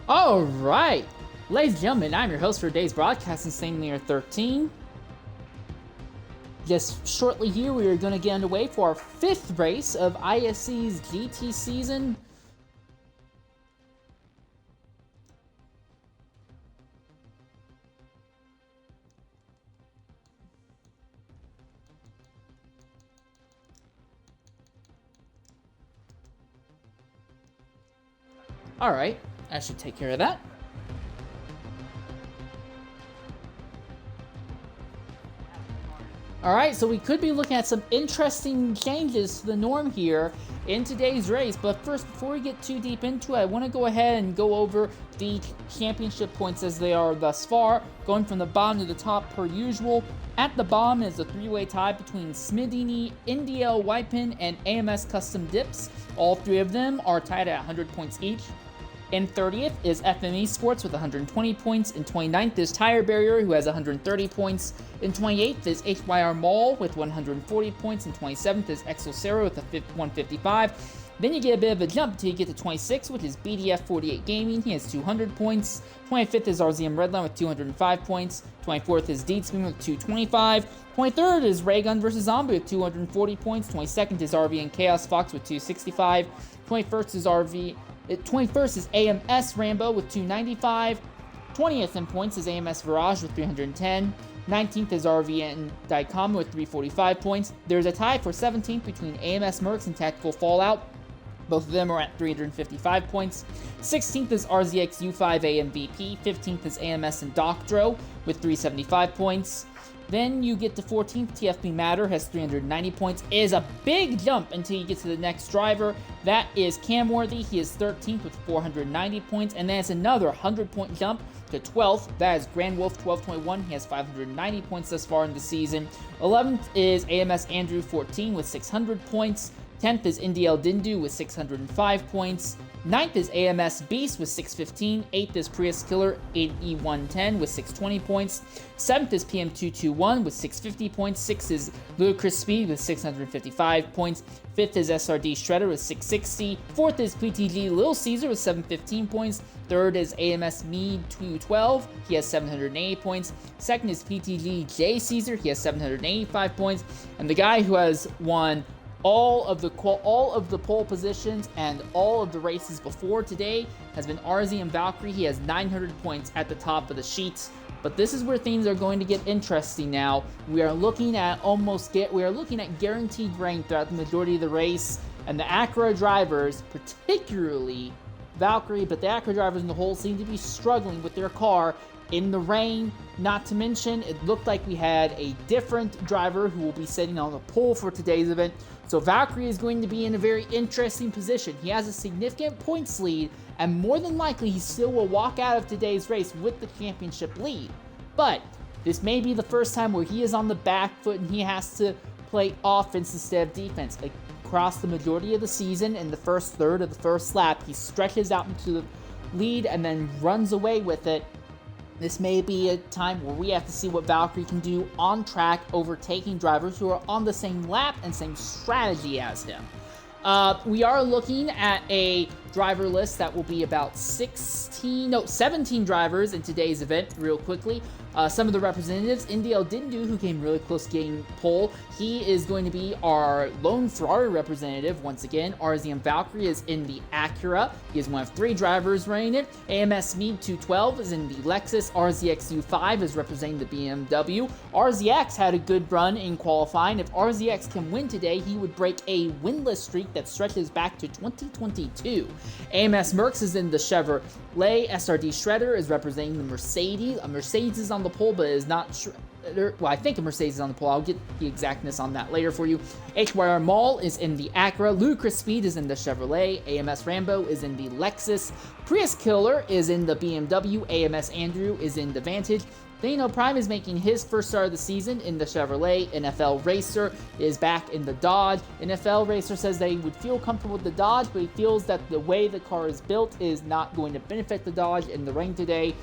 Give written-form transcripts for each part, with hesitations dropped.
All right, ladies and gentlemen, I'm your host for today's broadcast, Insanely Near 13. Just shortly here, we are going to get underway for our 5th race of IESC's GT season. All right, I should take care of that. All right, so we could be looking at some interesting changes to the norm here in today's race. But first, before we get too deep into it, I want to go ahead and go over the championship points as they are thus far, going from the bottom to the top per usual. At the bottom is a 3-way tie between Smidini, NDL Wypin, and AMS Custom Dips. All 3 of them are tied at 100 points each. In 30th is FME Sports with 120 points. In 29th is Tire Barrier, who has 130 points. In 28th is HYR Mall with 140 points. In 27th is Exocero with 155. Then you get a bit of a jump until you get to 26, which is BDF 48 Gaming. He has 200 points. 25th is RZM Redline with 205 points. 24th is Deedspin with 225. 23rd is Raygun vs. Zombie with 240 points. 22nd is RV and Chaos Fox with 265. 21st is AMS Rambo with 295. 20th in points is AMS Virage with 310. 19th is RVN Daikama with 345 points. There's a tie for 17th between AMS Mercs and Tactical Fallout. Both of them are at 355 points. 16th is RZX U5 AMVP. 15th is AMS and Doctro with 375 points. Then you get to 14th, TFB Matter has 390 points. It is a big jump until you get to the next driver. That is Camworthy. He is 13th with 490 points. And then it's another 100-point jump to 12th. That is Grand Wolf 1221. He has 590 points thus far in the season. 11th is AMS Andrew 14 with 600 points. 10th is NDL Dindu with 605 points. 9th is AMS Beast with 615. 8th is Prius Killer 8E110 with 620 points. 7th is PM221 with 650 points. 6th is Ludicrous Speed with 655 points. 5th is SRD Shredder with 660. 4th is PTG Little Caesar with 715 points. 3rd is AMS Mead 212. He has 780 points. 2nd is PTG J Caesar. He has 785 points. And the guy who has won all of the pole positions and all of the races before today has been RZ and Valkyrie. He has 900 points at the top of the sheets. But this is where things are going to get interesting now. We are looking at guaranteed rank throughout the majority of the race, and the Acura drivers, particularly Valkyrie, but the Acura drivers in the whole seem to be struggling with their car in the rain. Not to mention, it looked like we had a different driver who will be sitting on the pole for today's event. So Valkyrie is going to be in a very interesting position. He has a significant points lead, and more than likely he still will walk out of today's race with the championship lead. But this may be the first time where he is on the back foot and he has to play offense instead of defense. Like, across the majority of the season, in the first third of the first lap, he stretches out into the lead and then runs away with it. This may be a time where we have to see what Valkyrie can do on track, overtaking drivers who are on the same lap and same strategy as him. We are looking at a driver list that will be about 17 drivers in today's event, real quickly. Some of the representatives, NDL Dindu, who came really close to getting pole, he is going to be our lone Ferrari representative once again. RZM Valkyrie is in the Acura. He is one of 3 drivers running it. AMS Mead 212 is in the Lexus. RZX U5 is representing the BMW. RZX had a good run in qualifying. If RZX can win today, he would break a winless streak that stretches back to 2022. AMS Mercs is in the Chevrolet. SRD Shredder is representing the Mercedes. A Mercedes is on the pole, but it is not Shredder. Well, I think a Mercedes is on the pole. I'll get the exactness on that later for you. HYR Mall is in the Acura. Ludicrous Speed is in the Chevrolet. AMS Rambo is in the Lexus. Prius Killer is in the BMW. AMS Andrew is in the Vantage. Dano Prime is making his first start of the season in the Chevrolet. NFL Racer is back in the Dodge. NFL Racer says they would feel comfortable with the Dodge, but he feels that the way the car is built is not going to benefit the Dodge in the rain today.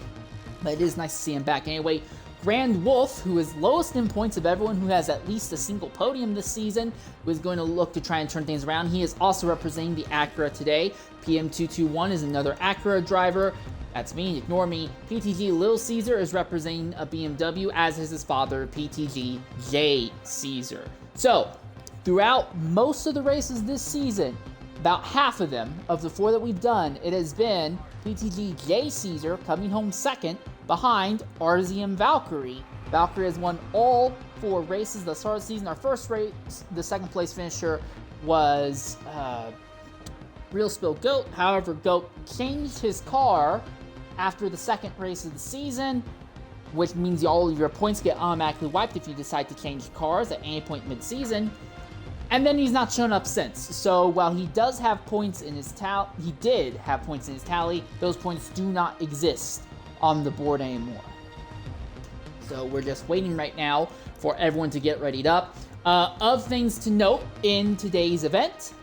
But it is nice to see him back anyway. Grand Wolf, who is lowest in points of everyone who has at least a single podium this season, who is going to look to try and turn things around. He is also representing the Acura today. PM221 is another Acura driver. That's me, ignore me. PTG Little Caesar is representing a BMW, as is his father, PTG J Caesar. So, throughout most of the races this season, about half of them, of the 4 that we've done, it has been PTG J Caesar coming home second behind RZM Valkyrie. Valkyrie has won all 4 races thus far this season. Our first race, the second place finisher was Real Spill Goat. However, Goat changed his car after the second race of the season, which means all of your points get automatically wiped if you decide to change cars at any point mid-season. And then he's not shown up since. So while he does have points in his tally, he did have points in his tally, those points do not exist on the board anymore. So we're just waiting right now for everyone to get readied up. Of things to note in today's event,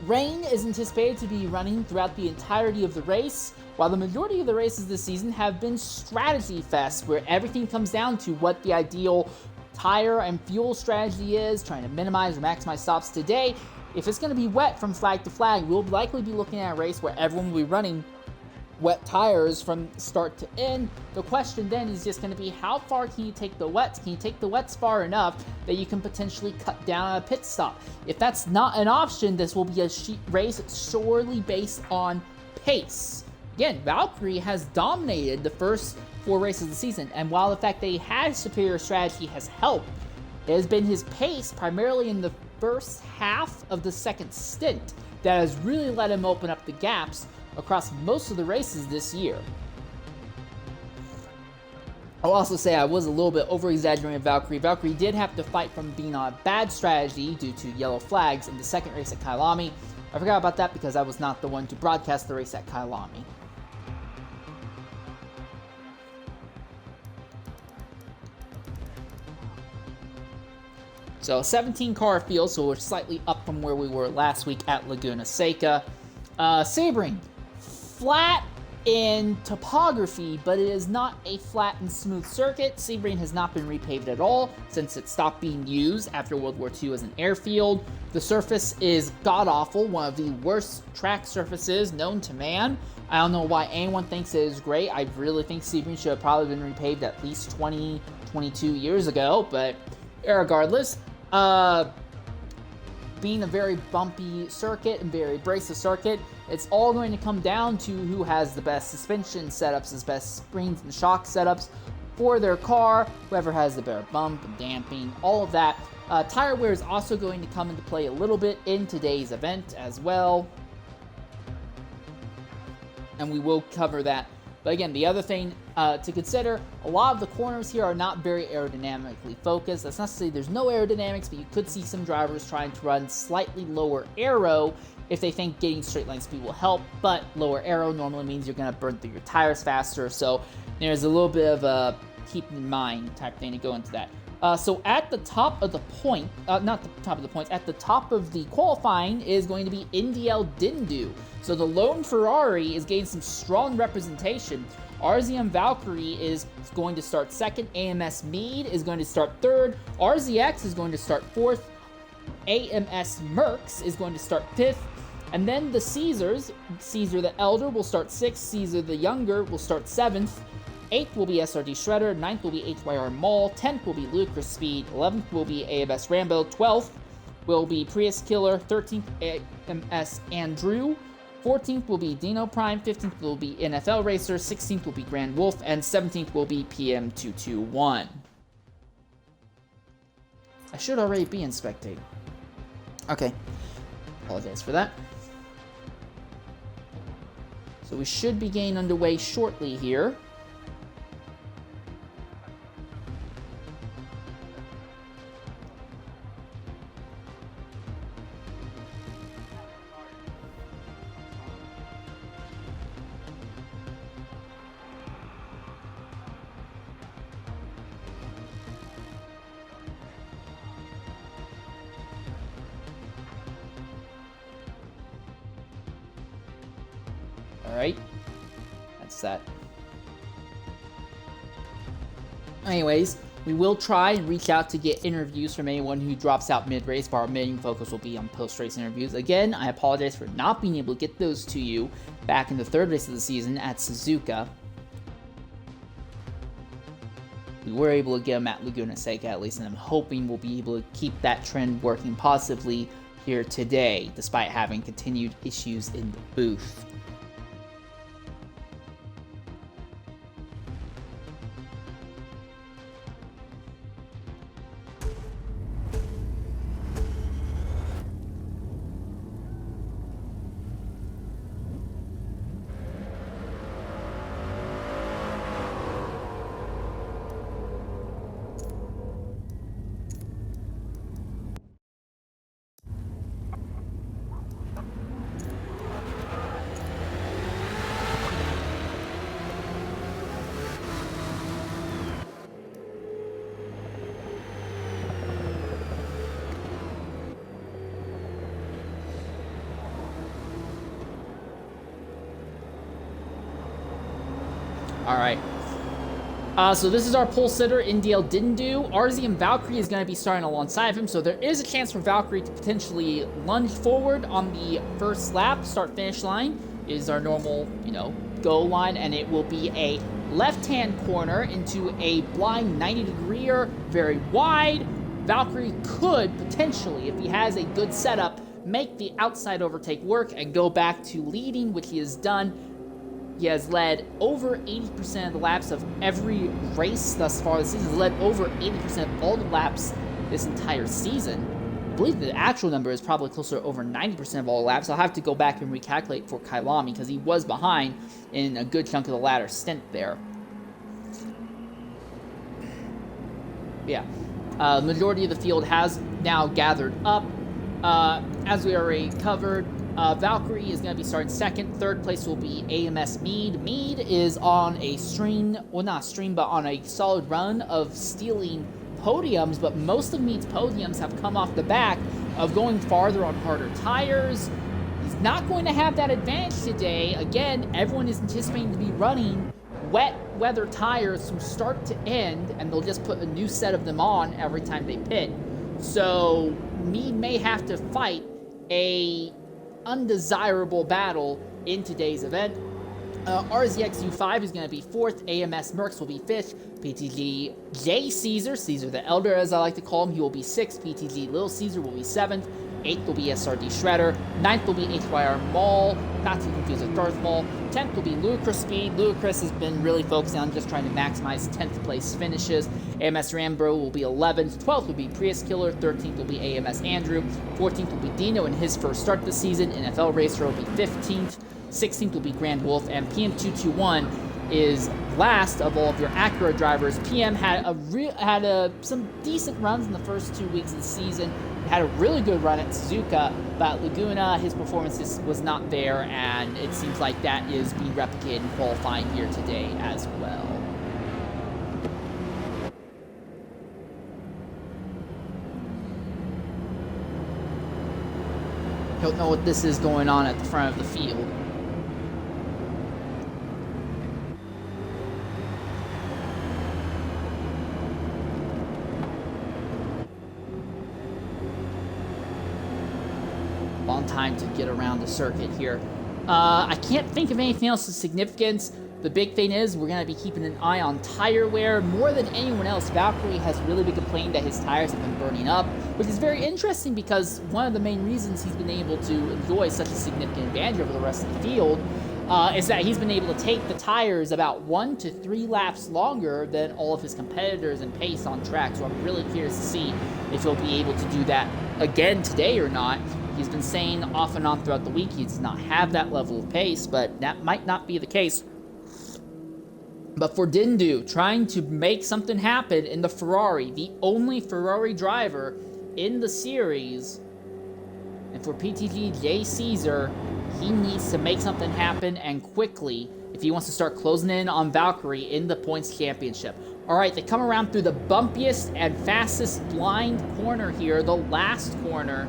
rain is anticipated to be running throughout the entirety of the race, while the majority of the races this season have been strategy fests, where everything comes down to what the ideal tire and fuel strategy is, trying to minimize or maximize stops. Today, if it's going to be wet from flag to flag, we'll likely be looking at a race where everyone will be running wet tires from start to end. The question then is just going to be, how far can you take the wets? Can you take the wets far enough that you can potentially cut down a pit stop? If that's not an option, this will be a race solely based on pace. Again, Valkyrie has dominated the first 4 races of the season, and while the fact that he had superior strategy has helped, it has been his pace, primarily in the first half of the second stint, that has really let him open up the gaps across most of the races this year. I'll also say I was a little bit over-exaggerating Valkyrie. Valkyrie did have to fight from being on a bad strategy due to yellow flags in the second race at Kyalami. I forgot about that because I was not the one to broadcast the race at Kyalami. So 17 car field, so we're slightly up from where we were last week at Laguna Seca. Sebring, flat in topography, but it is not a flat and smooth circuit. Sebring has not been repaved at all since it stopped being used after World War II as an airfield. The surface is god-awful, one of the worst track surfaces known to man. I don't know why anyone thinks it is great. I really think Sebring should have probably been repaved at least 20, 22 years ago, but regardless, being a very bumpy circuit and very abrasive circuit, it's all going to come down to who has the best suspension setups, the best springs and shock setups for their car, whoever has the better bump and damping, all of that. Tire wear is also going to come into play a little bit in today's event as well, and we will cover that. But again, the other thing to consider, a lot of the corners here are not very aerodynamically focused. That's not to say there's no aerodynamics, but you could see some drivers trying to run slightly lower aero if they think getting straight line speed will help, but lower aero normally means you're going to burn through your tires faster, so there's a little bit of a keep in mind type thing to go into that. So at the top of the point, not the top of the points, at the top of the qualifying is going to be NDL Dindu. So the lone Ferrari is getting some strong representation. RZM Valkyrie is going to start second. AMS Mead is going to start third. RZX is going to start fourth. AMS Mercs is going to start fifth. And then the Caesars, Caesar the Elder will start sixth. Caesar the Younger will start seventh. 8th will be SRD Shredder, 9th will be HYR Mall, 10th will be Ludicrous Speed, 11th will be AMS Rambo, 12th will be Prius Killer, 13th AMS Andrew, 14th will be Dino Prime, 15th will be NFL Racer, 16th will be Grand Wolf, and 17th will be PM221. I should already be in spectating. Okay, apologize for that. So we should be getting underway shortly here. Alright, that's that. Anyways, we will try and reach out to get interviews from anyone who drops out mid-race, but our main focus will be on post-race interviews. Again, I apologize for not being able to get those to you back in the third race of the season at Suzuka. We were able to get them at Laguna Seca at least, and I'm hoping we'll be able to keep that trend working positively here today, despite having continued issues in the booth. Alright. So this is our pole sitter, Indiel didn't do. RZ and Valkyrie is going to be starting alongside of him, so there is a chance for Valkyrie to potentially lunge forward on the first lap. Start-finish line is our normal, go line, and it will be a left-hand corner into a blind 90-degree, very wide. Valkyrie could potentially, if he has a good setup, make the outside overtake work and go back to leading, which he has done. He has led over 80% of the laps of every race thus far this season. He's led over 80% of all the laps this entire season. I believe the actual number is probably closer to over 90% of all the laps. I'll have to go back and recalculate for Kailami because he was behind in a good chunk of the latter stint there. Yeah. Majority of the field has now gathered up. As we already covered, Valkyrie is going to be starting second. Third place will be AMS Mead. Mead is on a on a solid run of stealing podiums, but most of Mead's podiums have come off the back of going farther on harder tires. He's not going to have that advantage today. Again, everyone is anticipating to be running wet weather tires from start to end, and they'll just put a new set of them on every time they pit. So Mead may have to fight a undesirable battle in today's event. RZX U5 is going to be fourth. AMS Mercs will be fifth. PTG J Caesar the Elder as I like to call him, he will be sixth. PTG Little Caesar will be seventh. 8th will be SRD Shredder. 9th will be HYR Maul, not to confuse with Darth Maul. 10th will be Ludicrous Speed. Ludicrous has been really focusing on just trying to maximize 10th place finishes. AMS Rambo will be 11th. 12th will be Prius Killer. 13th will be AMS Andrew. 14th will be Dino in his first start this season. NFL Racer will be 15th. 16th will be Grand Wolf. And PM221 is last of all of your Acura drivers. PM had some decent runs in the first 2 weeks of the season. Had a really good run at Suzuka, but Laguna, his performance was not there, and it seems like that is being replicated in qualifying here today as well. Don't know what this is going on at the front of the field. Long time to get around the circuit here. I can't think of anything else of significance. The big thing is we're going to be keeping an eye on tire wear. More than anyone else, Valkyrie has really been complaining that his tires have been burning up, which is very interesting because one of the main reasons he's been able to enjoy such a significant advantage over the rest of the field is that he's been able to take the tires about 1 to 3 laps longer than all of his competitors in pace on track. So I'm really curious to see if he'll be able to do that again today or not. He's been saying off and on throughout the week he does not have that level of pace, but that might not be the case. But for Dindu, trying to make something happen in the Ferrari, the only Ferrari driver in the series, and for PTG J Caesar, he needs to make something happen and quickly if he wants to start closing in on Valkyrie in the points championship. All right, they come around through the bumpiest and fastest blind corner here, the last corner.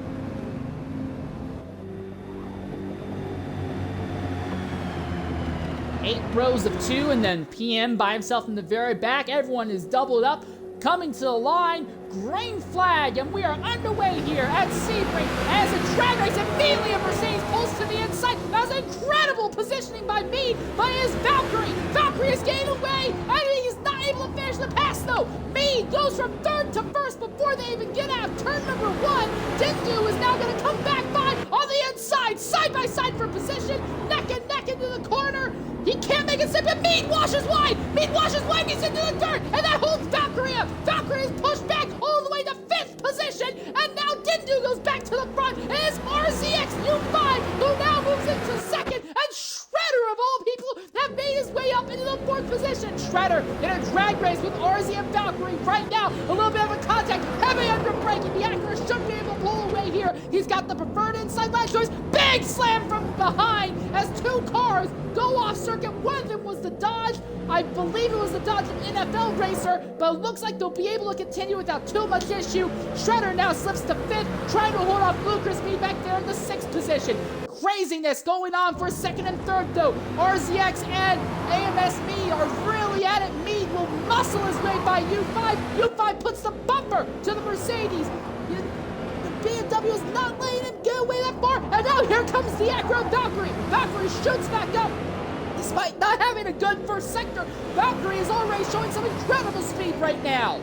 8 rows of 2, and then PM by himself in the very back. Everyone is doubled up, coming to the line. Green flag, and we are underway here at Sebring as a drag race. Immediately a Mercedes pulls to the inside. That was incredible positioning by Mead, but it is Valkyrie. Valkyrie is getting away, and he's not able to finish the pass though. Mead goes from 3rd to 1st before they even get out of turn number 1. Dindu is now going to come back by on the inside, side by side for position, neck and neck into the corner. He can't make it sit, but Mead washes wide. Mead washes wide, he's into the dirt, and that holds Valkyrie up. Valkyrie is pushed back all the way to 5th position, and now Dindu goes back to the front, and it's RZX U5 who now moves into 2nd, and Shredder of all people have made his way up into the 4th position. Shredder in a drag race with RZ and Valkyrie right now. A little bit of a contact, heavy under braking. The Acura should be able to pull away here. He's got the preferred inside line choice. Big slam from behind as 2 cars go off circuit. One of them was the Dodge. I believe it was the Dodge NFL racer, but it looks like they'll be able to continue without too much issue. Shredder now slips to 5th, trying to hold off Lucas Mead back there in the 6th position. Craziness going on for 2nd and 3rd though. RZX and AMS Mead are really at it. Mead will muscle his way by U5. U5 puts the bumper to the Mercedes. The BMW is not letting him get away that far, and now here comes the Acura Valkyrie. Valkyrie shoots back up. Despite not having a good first sector, Valkyrie is already showing some incredible speed right now.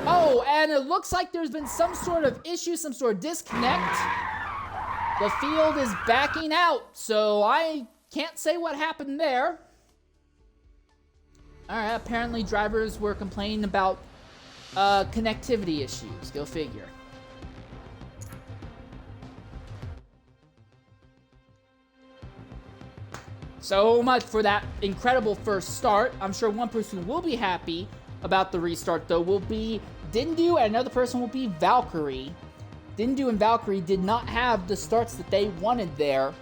Oh, and it looks like there's been some sort of issue, some sort of disconnect. The field is backing out, so I can't say what happened there. Alright, apparently drivers were complaining about connectivity issues. Go figure. So much for that incredible first start. I'm sure one person who will be happy about the restart, though, will be Dindu, and another person will be Valkyrie. Dindu and Valkyrie did not have the starts that they wanted there.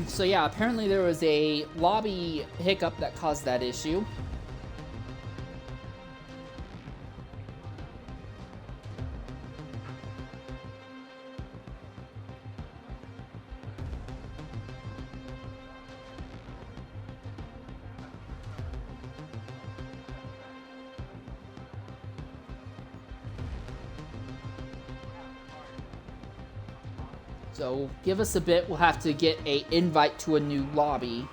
So yeah, apparently there was a lobby hiccup that caused that issue. So give us a bit, we'll have to get an invite to a new lobby.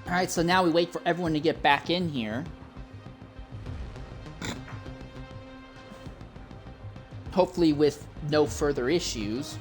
Alright, so now we wait for everyone to get back in here. Hopefully with no further issues.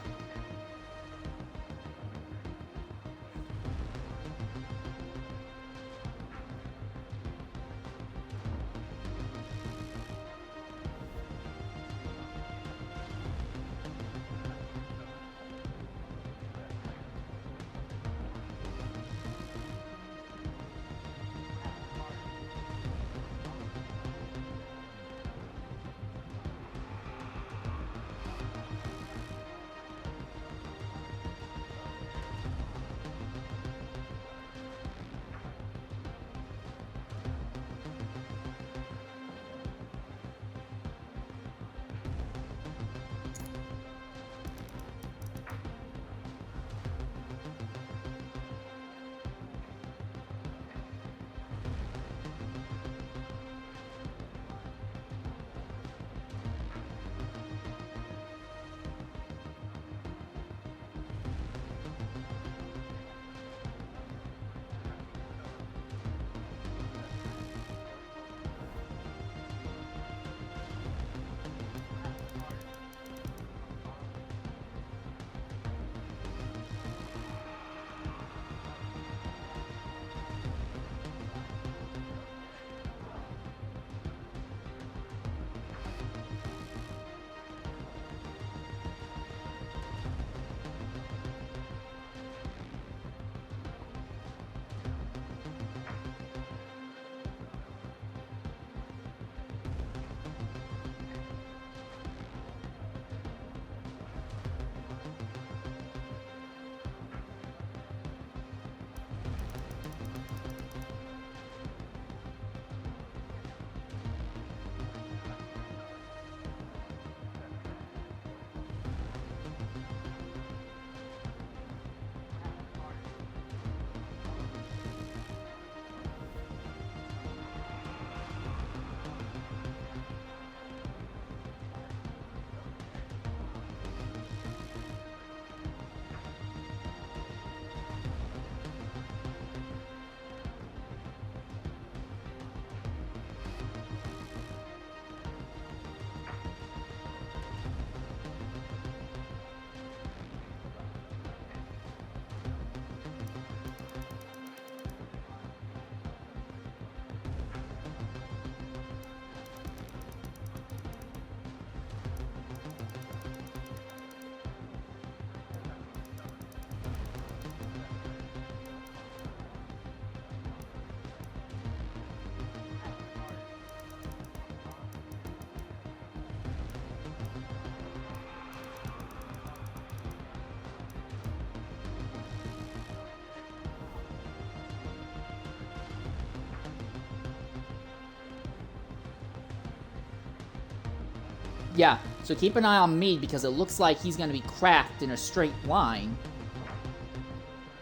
Yeah, so keep an eye on Mead because it looks like he's going to be cracked in a straight line.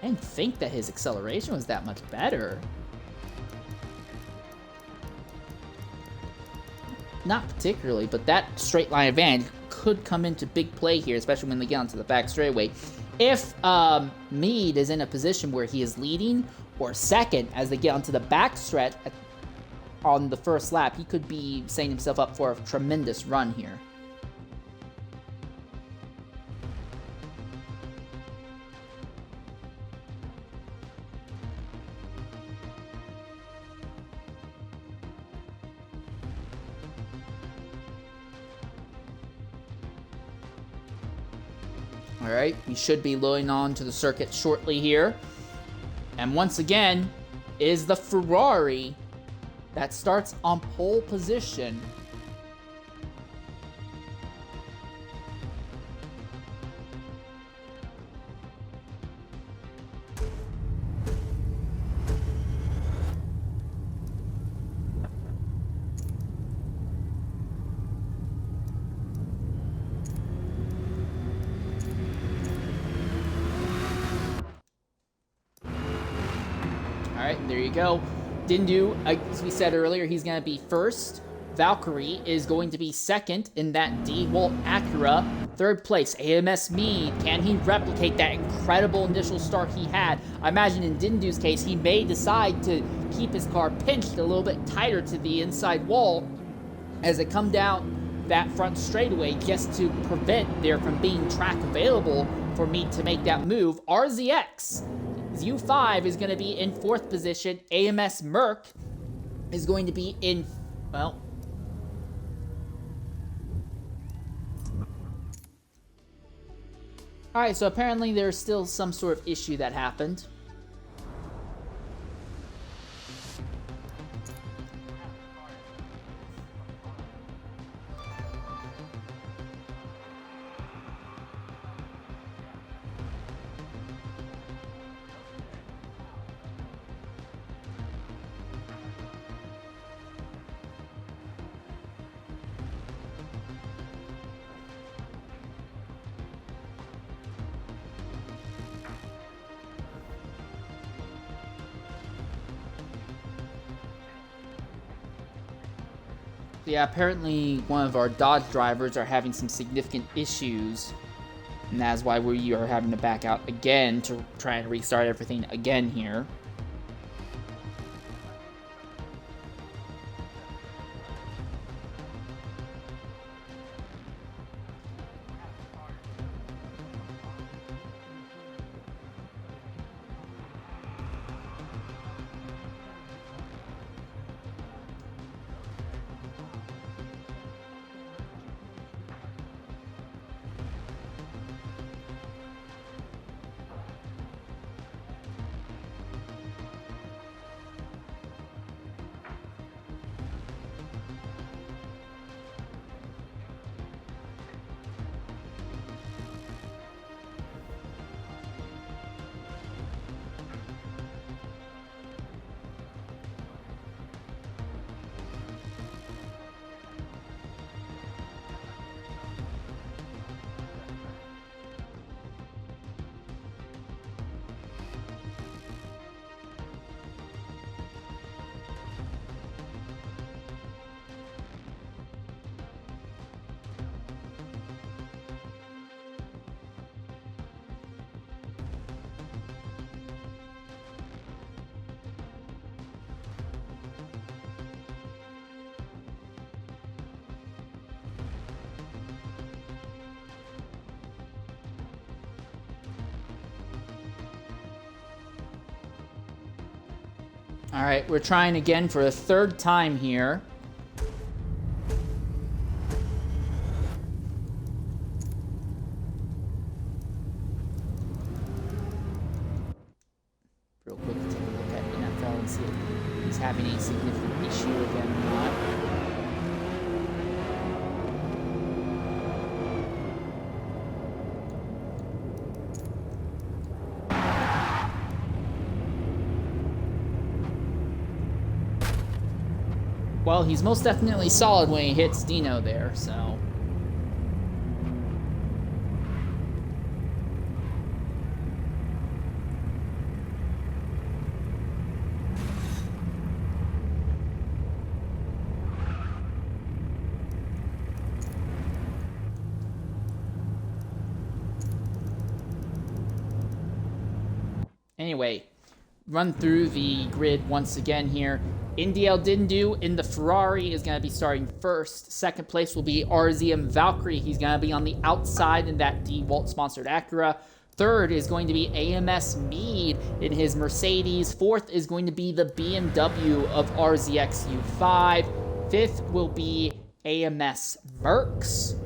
I didn't think that his acceleration was that much better. Not particularly, but that straight line advantage could come into big play here, especially when they get onto the back straightaway. If Mead is in a position where he is leading or second as they get onto the back stretch on the first lap, he could be setting himself up for a tremendous run here. All right, we should be loading on to the circuit shortly here. And once again, is the Ferrari that starts on pole position. Alright, there you go. Dindu, as we said earlier, he's going to be first. Valkyrie is going to be second in that DeWalt Acura. Third place, AMS Mead. Can he replicate that incredible initial start he had? I imagine in Dindu's case, he may decide to keep his car pinched a little bit tighter to the inside wall as they come down that front straightaway just to prevent there from being track available for Mead to make that move. RZX. U5 is going to be in fourth position. AMS Merc is going to be in, well, alright, so apparently there's still some sort of issue that happened. Yeah, apparently one of our Dodge drivers are having some significant issues, and that's why we are having to back out again to try and restart everything again here. All right, we're trying again for a third time here. Real quick, take a look at NFL and see if he's having a significant issue again or not. Well, he's most definitely solid when he hits Dino there, so Anyway, run through the grid once again here. Indiel Dindu in the Ferrari is going to be starting first. Second place will be RZM Valkyrie. He's going to be on the outside in that DeWalt-sponsored Acura. Third is going to be AMS Mead in his Mercedes. Fourth is going to be the BMW of RZX U5. Fifth will be AMS Mercs.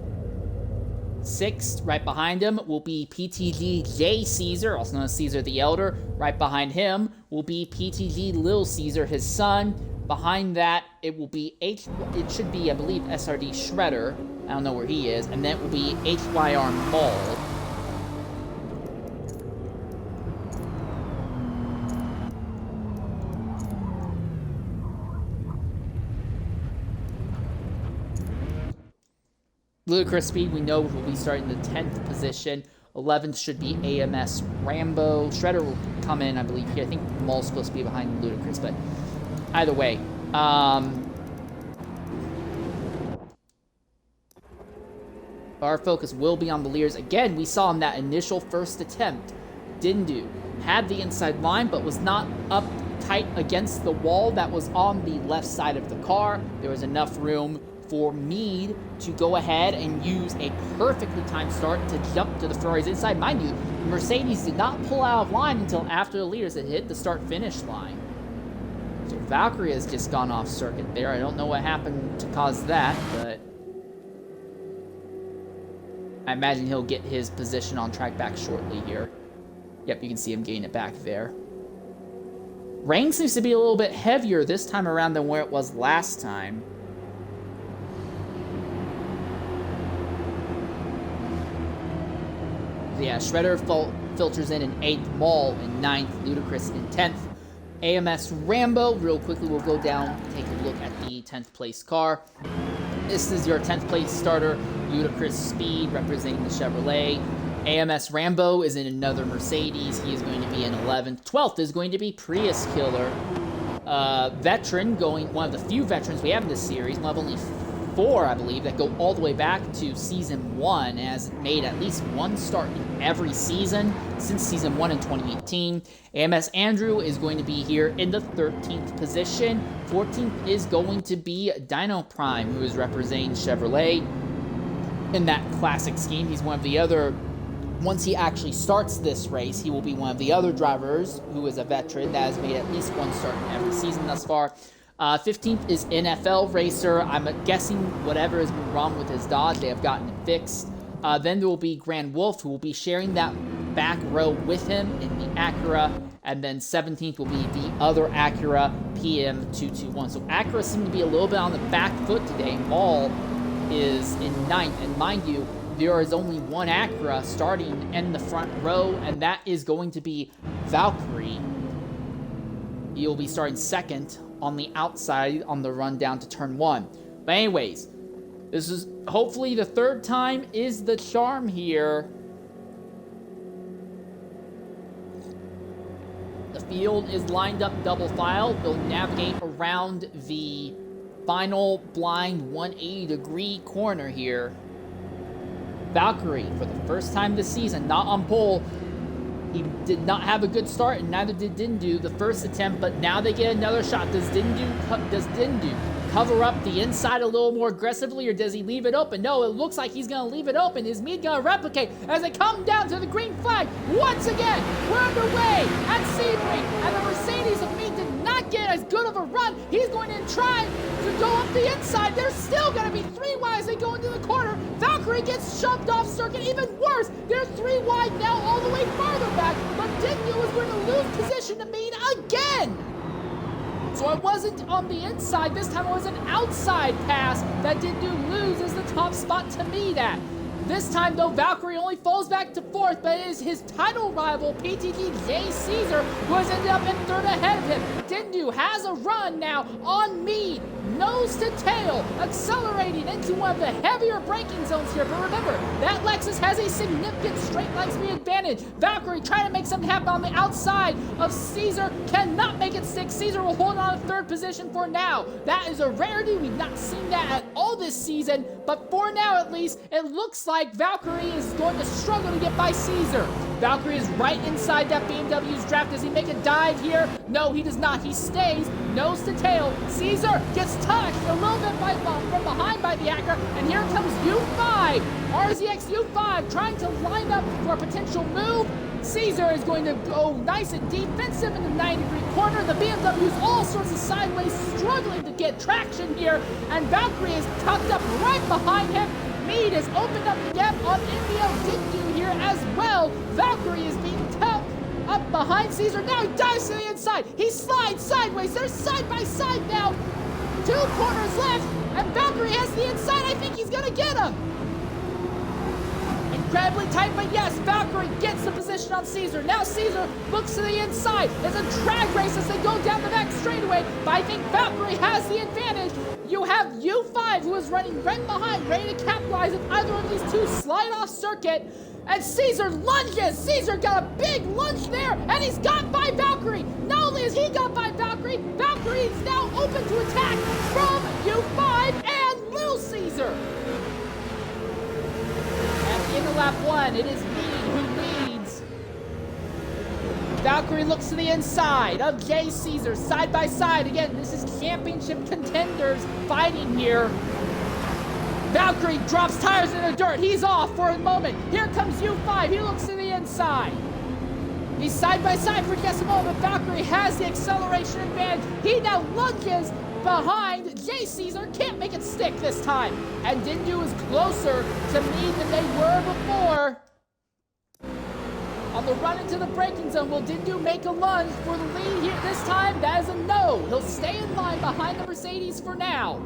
Sixth, right behind him, will be PTG J Caesar, also known as Caesar the Elder. Right behind him will be PTG Lil Caesar, his son. Behind that, it will be it should be, I believe, SRD Shredder. I don't know where he is. And then it will be HYR Maul. Ludicrous Speed, we know, will be starting the 10th position. 11th should be AMS Rambo. Shredder will come in, I believe, here. I think Maul's supposed to be behind Ludicrous, but either way. Our focus will be on the leaders. Again, we saw in that initial first attempt, Dindu had the inside line, but was not up tight against the wall that was on the left side of the car. There was enough room for Mead to go ahead and use a perfectly timed start to jump to the Ferrari's inside. Mind you, Mercedes did not pull out of line until after the leaders had hit the start-finish line. So Valkyrie has just gone off circuit there. I don't know what happened to cause that, but I imagine he'll get his position on track back shortly here. Yep, you can see him getting it back there. Rain seems to be a little bit heavier this time around than where it was last time. Yeah, Shredder filters in 8th, Maul in 9th, Ludicrous in 10th. AMS Rambo, real quickly, we'll go down, take a look at the 10th place car. This is your 10th place starter, Ludicrous Speed, representing the Chevrolet. AMS Rambo is in another Mercedes. He is going to be in 11th. 12th is going to be Prius Killer. Veteran, one of the few veterans we have in this series, one of only 4, I believe, that go all the way back to Season 1, has made at least one start in every season since Season 1 in 2018. AMS Andrew is going to be here in the 13th position. 14th is going to be Dino Prime, who is representing Chevrolet in that classic scheme. He's one of the other, once he actually starts this race, he will be one of the other drivers who is a veteran that has made at least one start in every season thus far. 15th is NFL Racer. I'm guessing whatever has been wrong with his Dodge, they have gotten it fixed. Then there will be Grand Wolf, who will be sharing that back row with him in the Acura. And then 17th will be the other Acura, PM221. So Acura seem to be a little bit on the back foot today. Maul is in 9th. And mind you, there is only one Acura starting in the front row, and that is going to be Valkyrie. He'll be starting 2nd on the outside on the run down to turn 1. But anyways, this is hopefully the 3rd time is the charm here. The field is lined up double file. They'll navigate around the final blind 180-degree corner here. Valkyrie, for the first time this season, not on pole. He did not have a good start, and neither did Dindu the first attempt, but now they get another shot. Does Dindu cover up the inside a little more aggressively, or does he leave it open? No, it looks like he's going to leave it open. Is Mead going to replicate as they come down to the green flag? Once again, we're underway at Sebring, and the Mercedes of Mead did not get as good of a run. He's going to try to go up the inside. There's still going to be 3 wide as they go into the corner. Valkyrie gets shoved off circuit. Even worse, they're 3 wide now all the way farther back, but Dindu is going to lose position to Mead again. So it wasn't on the inside. This time it was an outside pass that Dindu loses the top spot to Mead at. This time, though, Valkyrie only falls back to 4th, but it is his title rival, PTG J Caesar, who has ended up in 3rd ahead of him. Dindu has a run now on Mead, nose to tail, accelerating into one of the heavier braking zones here. But remember, that Lexus has a significant straight line speed advantage. Valkyrie trying to make something happen on the outside of Caesar, cannot make it stick. Caesar will hold on to 3rd position for now. That is a rarity. We've not seen that at all this season, but for now at least, it looks like Valkyrie is going to struggle to get by Caesar. Valkyrie is right inside that BMW's draft. Does he make a dive here? No, he does not. He stays nose to tail. Caesar gets touched a little bit from behind by the Acura, and here comes U5. RZX U5 trying to line up for a potential move. Caesar is going to go nice and defensive in the 90-degree corner. The BMW is all sorts of sideways, struggling to get traction here, and Valkyrie is tucked up right behind him. Mead has opened up the gap on Indio Dindu here as well. Valkyrie is being tucked up behind Caesar. Now he dives to the inside. He slides sideways. They're side by side now. 2 corners left, and Valkyrie has the inside. I think he's gonna get him. Incredibly tight, but yes, Valkyrie gets the position on Caesar. Now Caesar looks to the inside. It's a drag race as they go down the back straightaway, but I think Valkyrie has the advantage. You have U5 who is running right behind, ready to capitalize if either of these two slide off circuit. And Caesar lunges. Caesar got a big lunge there, and he's got by Valkyrie. Not only is he got by Valkyrie, Valkyrie is now open to attack from U5 and Little Caesar. At the end of lap 1, it is Mead who leads. Valkyrie looks to the inside of J. Caesar, side by side. Again, this is championship contenders fighting here. Valkyrie drops tires in the dirt. He's off for a moment. Here comes U5. He looks to the inside. He's side by side for just a moment. Valkyrie has the acceleration advantage. He now lunges behind J. Caesar. Can't make it stick this time. And Dindu is closer to Mead than they were before. On the run into the braking zone, will Dindu make a lunge for the lead here this time? That is a no. He'll stay in line behind the Mercedes for now.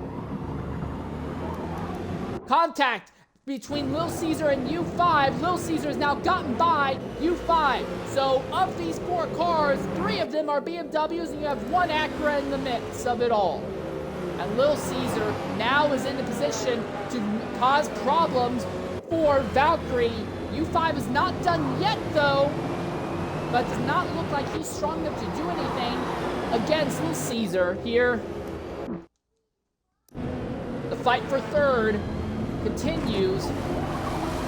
Contact between Little Caesar and U5. Little Caesar has now gotten by U5. So of these 4 cars, 3 of them are BMWs, and you have 1 Acura in the mix of it all. And Little Caesar now is in the position to cause problems for Valkyrie. U5 is not done yet, though, but does not look like he's strong enough to do anything against Little Caesar here. The fight for third continues.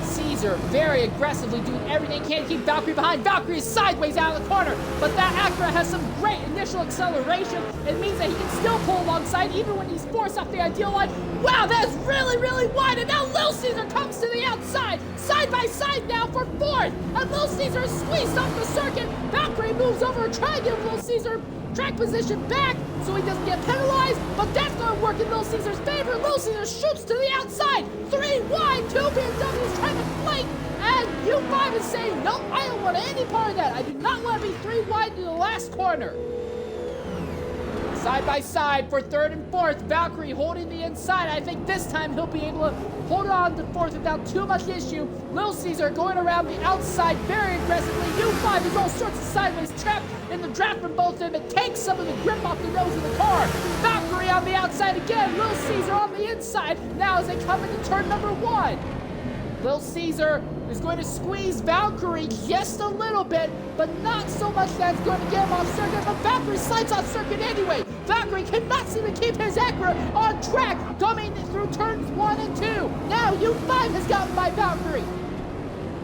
Caesar very aggressively doing everything he can to keep Valkyrie behind. Valkyrie is sideways out of the corner, but that Acura has some great initial acceleration. It means that he can still pull alongside even when he's forced off the ideal line. Wow, that is really, really wide, and now Little Caesar comes to the outside. Side by side now for 4th, and Little Caesar is squeezed off the circuit. Valkyrie moves over, trying to give Little Caesar track position back so he doesn't get penalized, but that's going to work in Little Caesar's favor. Little Caesar shoots to the outside. 3 wide, 2 BMWs trying to flank, and U5 is saying, nope, I don't want any part of that. I do not want to be 3 wide in the last corner. Side by side for 3rd and 4th. Valkyrie holding the inside. I think this time he'll be able to hold on to 4th without too much issue. Little Caesar going around the outside very aggressively. U5 is all sorts of sideways trapped in the draft from both of them. It takes some of the grip off the nose of the car. Valkyrie on the outside again. Little Caesar on the inside. Now as they come into turn number 1. Little Caesar is going to squeeze Valkyrie just a little bit, but not so much that it's going to get him off circuit, but Valkyrie slides off circuit anyway. Valkyrie cannot seem to keep his Acura on track coming through turns 1 and 2. Now U5 has gotten by Valkyrie.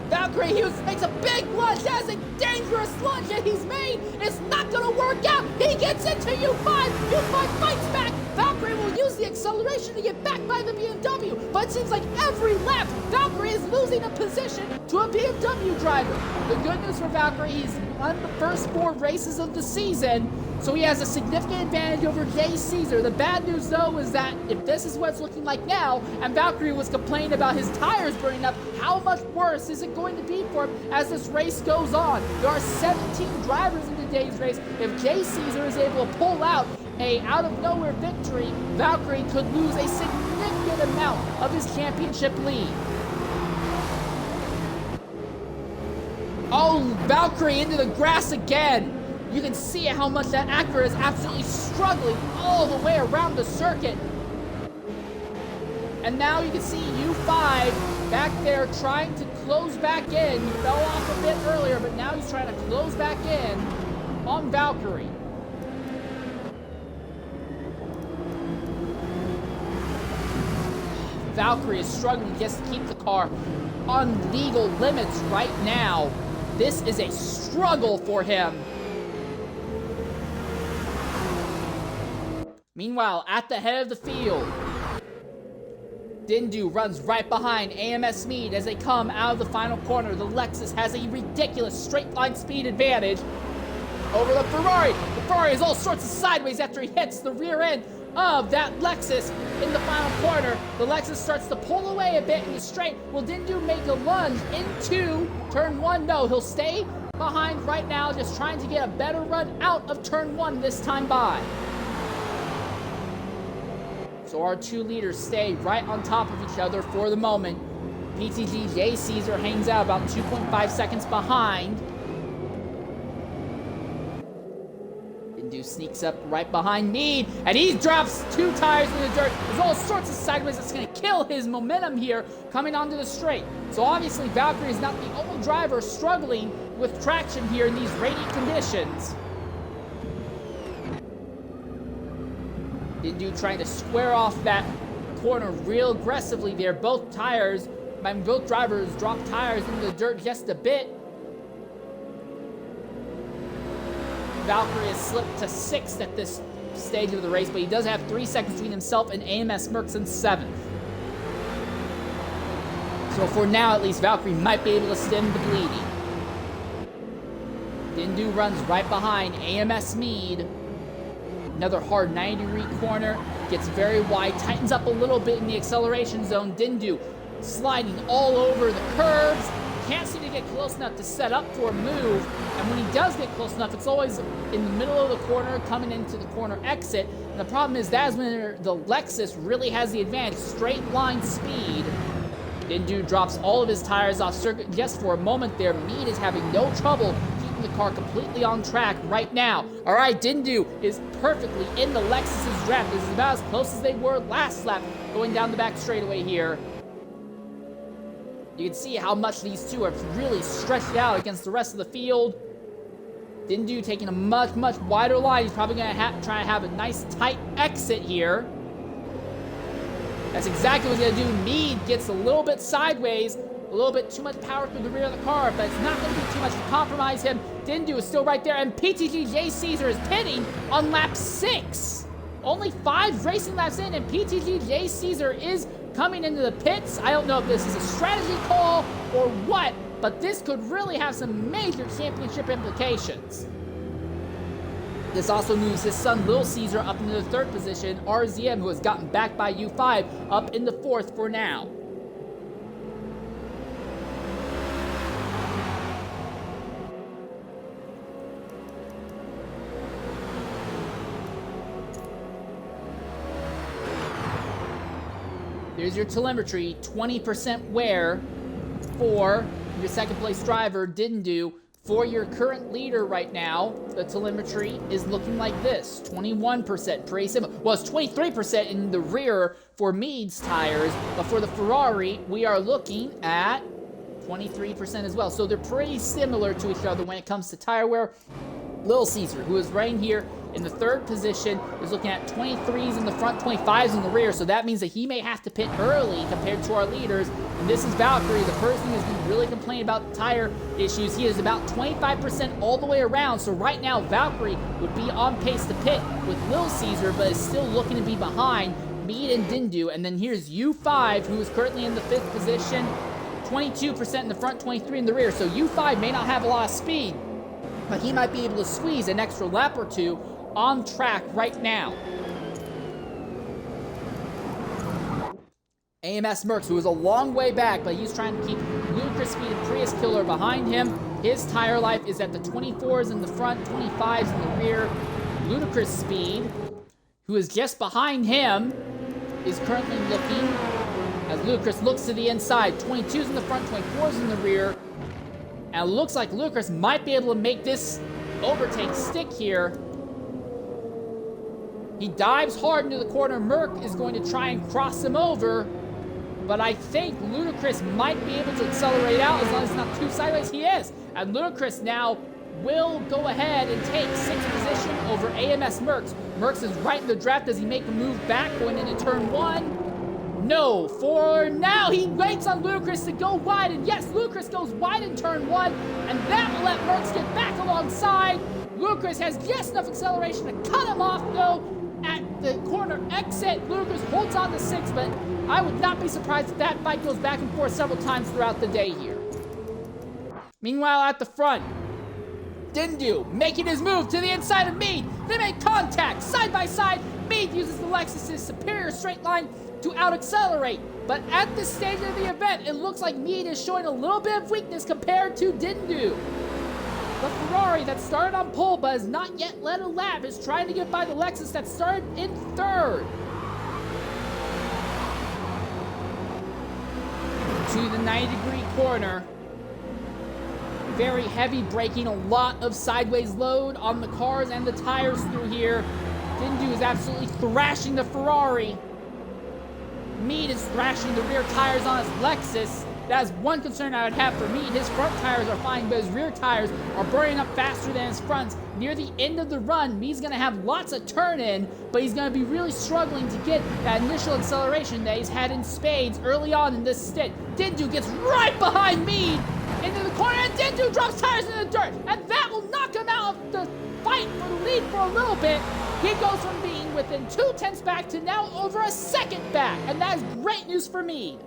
Valkyrie makes a big lunge. That is a dangerous lunge that he's made. It's not going to work out. He gets into U5. U5 fights back. Valkyrie will use the acceleration to get back by the BMW, but it seems like every lap, Valkyrie is losing a position to a BMW driver. The good news for Valkyrie, he's won the first 4 races of the season, so he has a significant advantage over J. Caesar. The bad news, though, is that if this is what it's looking like now, and Valkyrie was complaining about his tires burning up, how much worse is it going to be for him as this race goes on? There are 17 drivers in today's race. If J. Caesar is able to pull out a out-of-nowhere victory, Valkyrie could lose a significant amount of his championship lead. Oh, Valkyrie into the grass again. You can see how much that Acura is absolutely struggling all the way around the circuit. And now you can see U5 back there trying to close back in. He fell off a bit earlier, but now he's trying to close back in on Valkyrie. Valkyrie is struggling just to keep the car on legal limits right now. This is a struggle for him. Meanwhile, at the head of the field, Dindu runs right behind AMS Mead as they come out of the final corner. The Lexus has a ridiculous straight line speed advantage over the Ferrari. The Ferrari is all sorts of sideways after he hits the rear end of that Lexus in the final corner. The Lexus starts to pull away a bit in the straight. Will Dindu make a lunge into turn 1? No, he'll stay behind right now, just trying to get a better run out of turn 1 this time by. So our two leaders stay right on top of each other for the moment. PTG J Caesar hangs out about 2.5 seconds behind. Dindu sneaks up right behind Mead, and he drops 2 tires in the dirt. There's all sorts of sideways that's going to kill his momentum here coming onto the straight. So obviously Valkyrie is not the only driver struggling with traction here in these rainy conditions. Dindu trying to square off that corner real aggressively there. Both drivers drop tires into the dirt just a bit. Valkyrie has slipped to 6th at this stage of the race, but he does have 3 seconds between himself and AMS Mercs in 7th. So for now, at least, Valkyrie might be able to stem the bleeding. Dindu runs right behind AMS Mead. Another hard 90-degree corner, gets very wide, tightens up a little bit in the acceleration zone. Dindu sliding all over the curves, can't seem to get close enough to set up for a move, and when he does get close enough, it's always in the middle of the corner, coming into the corner exit, and the problem is that is when the Lexus really has the advantage, straight line speed. Dindu drops all of his tires off circuit just for a moment there. Mead is having no trouble the car completely on track right now. All right, Dindu is perfectly in the Lexus's draft. This is about as close as they were last lap going down the back straightaway here. You can see how much these two are really stretched out against the rest of the field. Dindu taking a much, much wider line. He's probably going to try to have a nice tight exit here. That's exactly what he's going to do. Mead gets a little bit sideways. A little bit too much power through the rear of the car, but it's not going to be too much to compromise him. Dindu is still right there, and PTG J Caesar is pitting on lap 6. Only 5 racing laps in, and PTG J Caesar is coming into the pits. I don't know if this is a strategy call or what, but this could really have some major championship implications. This also moves his son Lil Caesar up into the 3rd position. RZM, who has gotten back by U5, up in the 4th for now. Here's your telemetry, 20% wear for your 2nd place driver, Dindu. For your current leader right now, the telemetry is looking like this, 21%, pretty similar. Well, it's 23% in the rear for Mead's tires, but for the Ferrari, we are looking at 23% as well. So they're pretty similar to each other when it comes to tire wear. Lil Caesar, who is right here in the 3rd position, is looking at 23s in the front, 25s in the rear, so that means that he may have to pit early compared to our leaders. And this is Valkyrie, the person who's been really complaining about tire issues. He is about 25% all the way around, so right now Valkyrie would be on pace to pit with Lil Caesar, but is still looking to be behind Mead and Dindu. And then here's U5, who is currently in the 5th position, 22% in the front, 23 in the rear, so U5 may not have a lot of speed, but he might be able to squeeze an extra lap or 2 on track right now. AMS Mercs, who is a long way back, but he's trying to keep Ludicrous Speed and Prius Killer behind him. His tire life is at the 24s in the front, 25s in the rear. Ludicrous Speed, who is just behind him, is currently looking, as Ludicrous looks to the inside, 22s in the front, 24s in the rear. And it looks like Ludicrous might be able to make this overtake stick here. He dives hard into the corner. Merc is going to try and cross him over, but I think Ludicrous might be able to accelerate out as long as it's not too sideways. He is, and Ludicrous now will go ahead and take 6th position over AMS Mercs. Mercs is right in the draft. Does he make a move back going into turn 1? No, for now he waits on Ludacris to go wide, and yes, Ludacris goes wide in turn 1, and that will let Merckx get back alongside. Ludacris has just enough acceleration to cut him off, though, at the corner exit. Ludacris holds on to 6, but I would not be surprised if that fight goes back and forth several times throughout the day here. Meanwhile, at the front, Dindu making his move to the inside of Mead. They make contact side by side. Mead uses the Lexus's superior straight line to out-accelerate. But at this stage of the event, it looks like Mead is showing a little bit of weakness compared to Dindu. The Ferrari that started on pole but has not yet led a lap is trying to get by the Lexus that started in 3rd. To the 90-degree corner. Very heavy braking, a lot of sideways load on the cars and the tires through here. Dindu is absolutely thrashing the Ferrari. Mead is thrashing the rear tires on his Lexus. That is one concern I would have for Mead. His front tires are fine, but his rear tires are burning up faster than his fronts. Near the end of the run, Mead's going to have lots of turn-in, but he's going to be really struggling to get that initial acceleration that he's had in spades early on in this stint. Dindu gets right behind Mead into the corner, and Dindu drops tires in the dirt, and that will knock him out of the fight for the lead for a little bit. He goes from being within 2 tenths back to now over a second back, and that is great news for Mead.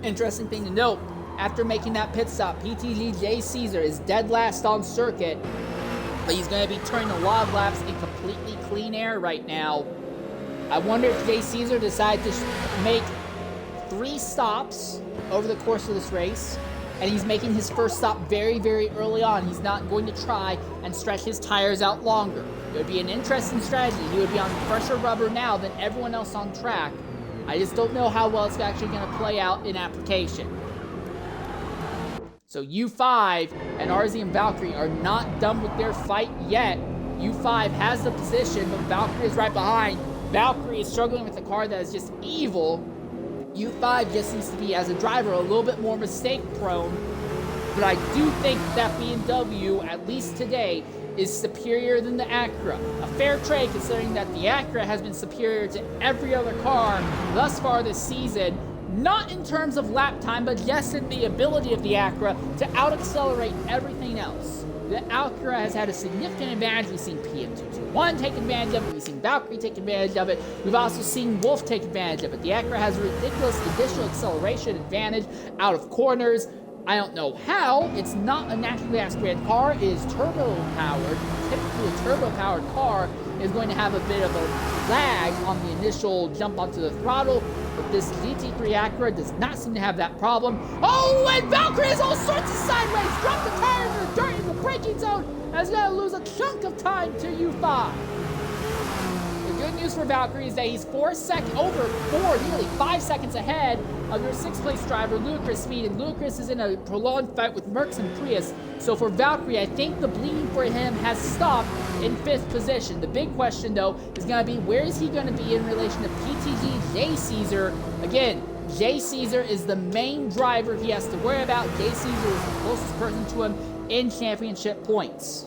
Interesting thing to note, after making that pit stop, PTG Jay Caesar is dead last on circuit, but he's going to be turning a lot of laps in completely clean air right now. I wonder if Jay Caesar decided to make 3 stops over the course of this race, and he's making his first stop very, very early on. He's not going to try and stretch his tires out longer. It would be an interesting strategy. He would be on fresher rubber now than everyone else on track. I just don't know how well it's actually going to play out in application. So U5 and RZ and Valkyrie are not done with their fight yet. U5 has the position, but Valkyrie is right behind. Valkyrie is struggling with a car that is just evil. U5 just seems to be, as a driver, a little bit more mistake-prone. But I do think that BMW, at least today, is superior than the Acura. A fair trade considering that the Acura has been superior to every other car thus far this season. Not in terms of lap time, but just in the ability of the Acura to out-accelerate everything else. The Acura has had a significant advantage. We've seen PM221 take advantage of it. We've seen Valkyrie take advantage of it. We've also seen Wolf take advantage of it. The Acura has a ridiculous additional acceleration advantage out of corners. I don't know how. It's not a naturally aspirated car. It is turbo-powered. Typically, a turbo-powered car is going to have a bit of a lag on the initial jump onto the throttle, but this GT3 Acura does not seem to have that problem. Oh, and Valkyrie is all sorts of sideways. Drop the tires in the dirt in the braking zone, and is going to lose a chunk of time to U5. The good news for Valkyrie is that he's nearly 5 seconds ahead of their 6th place driver, Ludacris Speed, and Ludacris is in a prolonged fight with Merckx and Prius. So for Valkyrie, I think the bleeding for him has stopped in 5th position. The big question, though, is going to be where is he going to be in relation to PTG Jay Caesar? Again, Jay Caesar is the main driver he has to worry about. Jay Caesar is the closest person to him in championship points.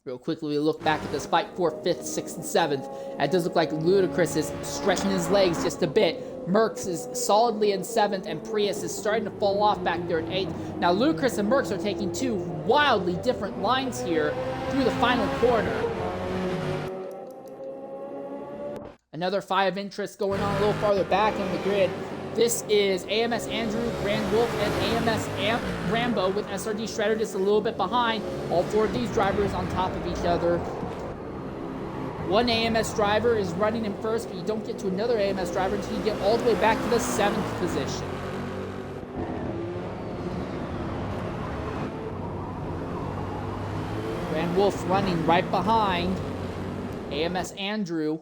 Real quickly, we look back at this fight for 5th, 6th, and 7th. And it does look like Ludacris is stretching his legs just a bit. Merckx is solidly in 7th, and Prius is starting to fall off back there in 8th. Now, Ludacris and Merckx are taking 2 wildly different lines here through the final corner. Another fight of interest going on a little farther back on the grid. This is AMS Andrew, Grand Wolf, and AMS Rambo with SRD Shredder just a little bit behind. All 4 of these drivers on top of each other. One AMS driver is running in first, but you don't get to another AMS driver until you get all the way back to the 7th position. Grand Wolf running right behind AMS Andrew.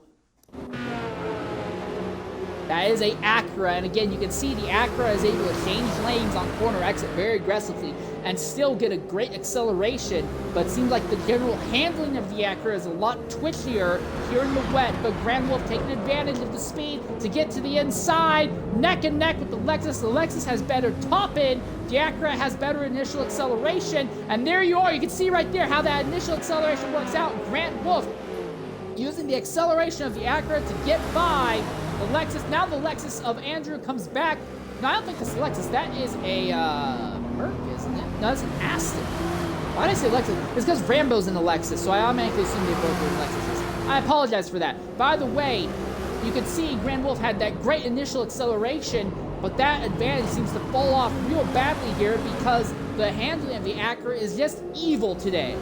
That is a Acura, and again, you can see the Acura is able to change lanes on corner exit very aggressively and still get a great acceleration, but it seems like the general handling of the Acura is a lot twitchier here in the wet, but Grand Wolf taking advantage of the speed to get to the inside, neck and neck with the Lexus. The Lexus has better top end, the Acura has better initial acceleration, and there you are. You can see right there how that initial acceleration works out. Grand Wolf using the acceleration of the Acura to get by the Lexus. Now the Lexus of Andrew comes back. No, I don't think this is Lexus. That is a Merc, isn't it? No, that's an Aston. Why did I say Lexus? It's because Rambo's in the Lexus, so I automatically assume they both were in Lexuses. I apologize for that. By the way, you can see Grand Wolf had that great initial acceleration, but that advantage seems to fall off real badly here because the handling of the Acura is just evil today.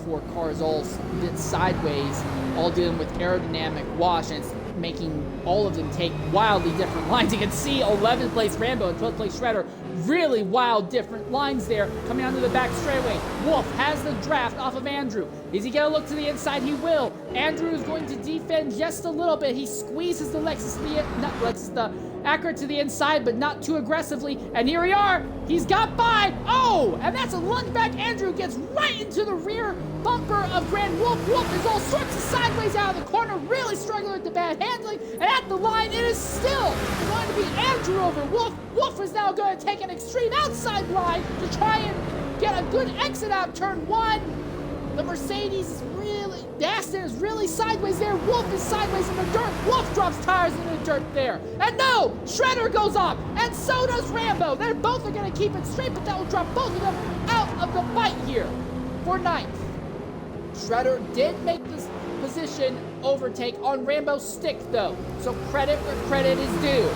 Four cars all bit sideways, all dealing with aerodynamic wash, and it's making all of them take wildly different lines. You can see 11th place Rambo and 12th place Shredder, really wild different lines there coming onto the back straightaway. Wolf has the draft off of Andrew. Is he gonna look to the inside? He will. Andrew is going to defend just a little bit. He squeezes the the Acura to the inside, but not too aggressively. And here we are. He's got by. Oh, and that's a lunge back. Andrew gets right into the rear bumper of Grand Wolf. Wolf is all sorts of sideways out of the corner, really struggling with the bad handling. And at the line, it is still going to be Andrew over Wolf. Wolf is now going to take an extreme outside line to try and get a good exit out turn one. The Mercedes is really, the Aston is really sideways there. Wolf is sideways in the dirt. Wolf drops tires in the dirt there. And no, Shredder goes off, and so does Rambo. They're both are going to keep it straight, but that will drop both of them out of the fight here for ninth. Shredder did make this position overtake on Rambo's stick, though, so credit where credit is due.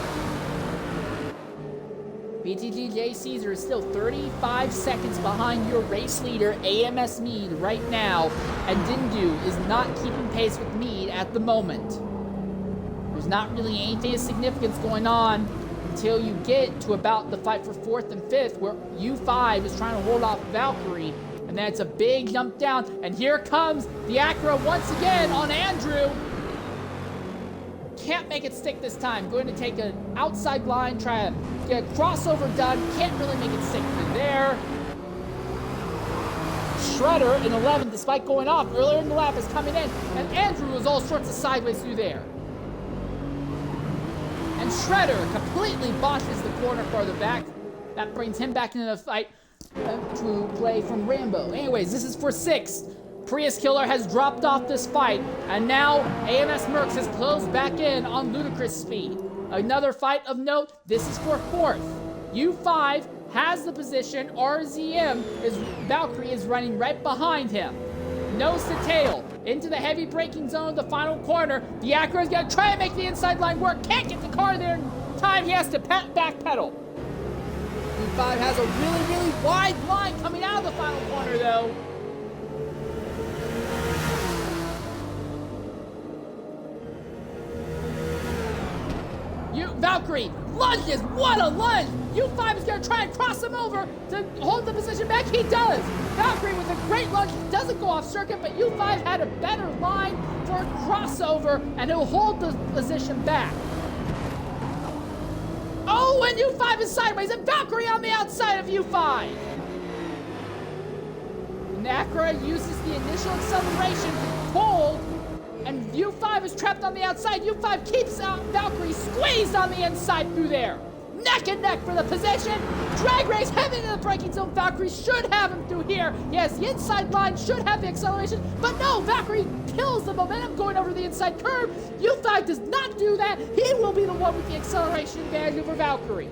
BTG Caesar is still 35 seconds behind your race leader, AMS Mead, right now, and Dindu is not keeping pace with Mead at the moment. There's not really anything of significance going on until you get to about the fight for 4th and 5th, where U5 is trying to hold off Valkyrie, and then it's a big jump down, and here comes the Acura once again on Andrew. Can't make it stick this time. Going to take an outside line, try to get a crossover done. Can't really make it stick through there. Shredder in 11th, despite going off earlier in the lap, is coming in, and Andrew is all sorts of sideways through there. And Shredder completely botches the corner farther back. That brings him back into the fight to play from Rambo. Anyways, this is for 6th. Prius Killer has dropped off this fight, and now AMS Mercs has closed back in on ludicrous speed. Another fight of note, this is for 4th. U5 has the position, Valkyrie is running right behind him. Nose to tail, into the heavy braking zone of the final corner. The Acura is going to try and make the inside line work, can't get the car there in time, he has to back pedal. U5 has a really, really wide line coming out of the final corner, though. Valkyrie lunges. What a lunge! U5 is going to try and cross him over to hold the position back. He does. Valkyrie with a great lunge. Doesn't go off circuit, but U5 had a better line for a crossover, and he'll hold the position back. Oh, and U5 is sideways, and Valkyrie on the outside of U5. And Acura uses the initial acceleration to pull, and U5 is trapped on the outside. U5 keeps out Valkyrie squeezed on the inside through there. Neck and neck for the position. Drag race heavy into the braking zone. Valkyrie should have him through here. Yes, the inside line should have the acceleration, but no, Valkyrie kills the momentum going over the inside curve. U5 does not do that. He will be the one with the acceleration advantage over Valkyrie.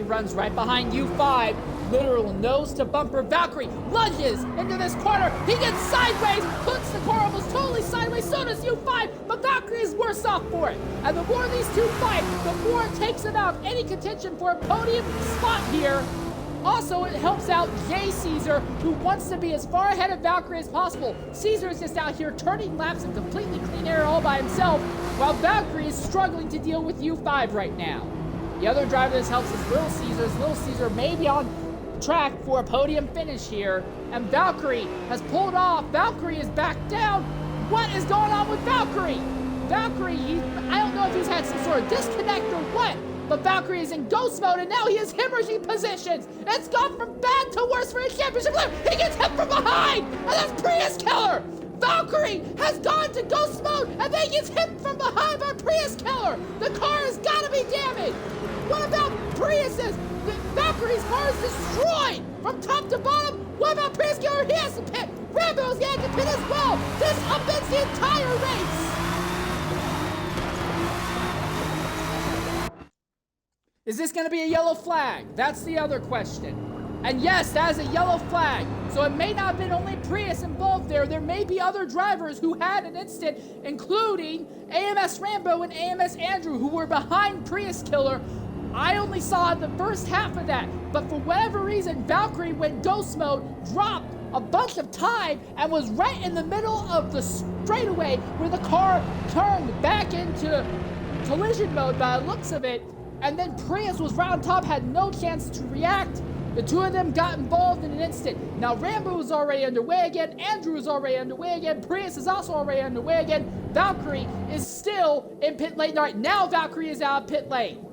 Runs right behind U5. literal nose to bumper. Valkyrie lunges into this corner. He gets sideways, puts the car almost totally sideways. So does U5, but Valkyrie is worse off for it. And the more these two fight, the more it takes them out any contention for a podium spot here. Also, it helps out Jay Caesar, who wants to be as far ahead of Valkyrie as possible. Caesar is just out here turning laps in completely clean air all by himself, while Valkyrie is struggling to deal with U5 right now. The other driver this helps is Little Caesar. Little Caesar may be on track for a podium finish here, and Valkyrie has pulled off. Valkyrie is back down. What is going on with Valkyrie? Valkyrie, I don't know if he's had some sort of disconnect or what, but Valkyrie is in ghost mode, and now he is hemorrhaging positions. It's gone from bad to worse for his championship leader. He gets hit from behind, and that's Prius Killer. Valkyrie has gone to ghost mode, and then gets hit from behind by Prius Killer. The car has got to be damaged. What about Prius's? Valkyrie's car is destroyed from top to bottom. What about Prius Killer? He has to pit. Rambo's got to pit as well. This upends the entire race. Is this going to be a yellow flag? That's the other question. And yes, that is a yellow flag. So it may not have been only Prius involved there. There may be other drivers who had an incident, including AMS Rambo and AMS Andrew, who were behind Prius Killer. I only saw the first half of that. But for whatever reason, Valkyrie went ghost mode, dropped a bunch of time, and was right in the middle of the straightaway where the car turned back into collision mode by the looks of it. And then Prius was right on top, had no chance to react. The two of them got involved in an instant. Now Rambo is already underway again. Andrew is already underway again. Prius is also already underway again. Valkyrie is still in pit lane. All right, now Valkyrie is out of pit lane.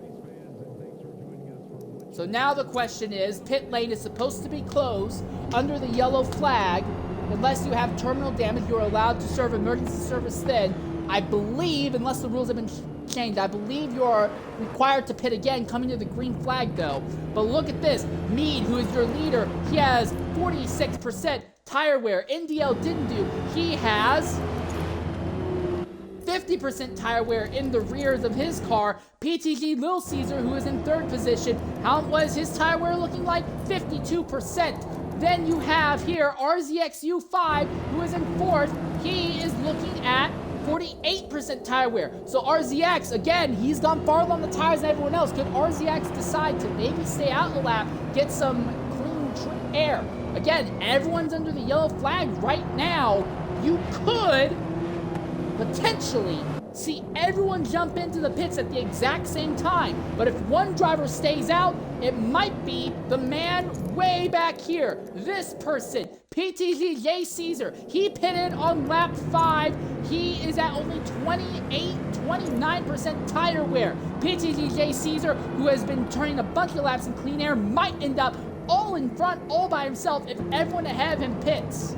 So now the question is, pit lane is supposed to be closed under the yellow flag. Unless you have terminal damage, you're allowed to serve emergency service then. I believe, unless the rules have been changed, I believe you're required to pit again coming to the green flag though. But look at this. Mead, who is your leader, he has 46% tire wear. NDL didn't do. He has 50% tire wear in the rears of his car. PTG Little Caesar, who is in third position, how was his tire wear looking like? 52%. Then you have here RZX U5, who is in fourth. He is looking at 48% tire wear. So RZX, again, he's gone farther on the tires than everyone else. Could RZX decide to maybe stay out the lap, get some clean air? Again, everyone's under the yellow flag right now. You could potentially see everyone jump into the pits at the exact same time. But if one driver stays out, it might be the man way back here. This person, PTG Jay Caesar. He pitted on lap 5. He is at only 29% tire wear. PTG Jay Caesar, who has been turning a bunch of laps in clean air, might end up all in front, all by himself if everyone ahead of him pits.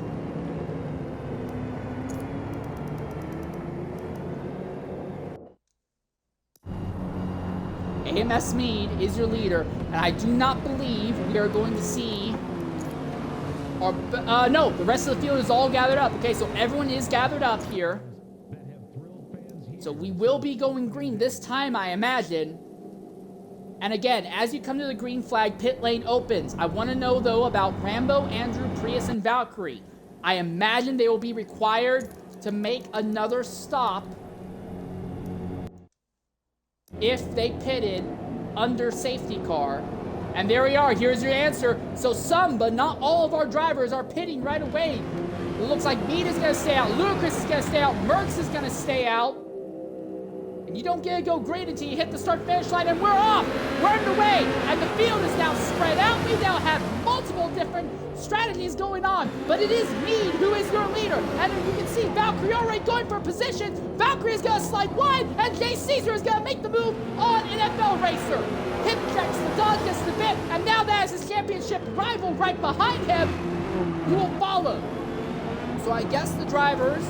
AMS Mead is your leader, and I do not believe we are going to see no, the rest of the field is all gathered up. Okay, so everyone is gathered up here. So we will be going green this time, I imagine. And again, as you come to the green flag, pit lane opens. I want to know, though, about Rambo, Andrew, Prius, and Valkyrie. I imagine they will be required to make another stop if they pitted under safety car. And there we are. Here's your answer. So some, but not all of our drivers are pitting right away. It looks like Mead is going to stay out. Ludacris is going to stay out. Merckx is going to stay out. And you don't get to go green until you hit the start-finish line, and we're off. We're underway, and the field is now spread out. We now have multiple different strategies going on, but it is Mead who is your leader. And you can see Valkyrie already going for position. Valkyrie is going to slide wide, and Jay Caesar is going to make the move on NFL Racer. Hit checks the dog, gets the bit, and now that is his championship rival right behind him, who will follow. So I guess the drivers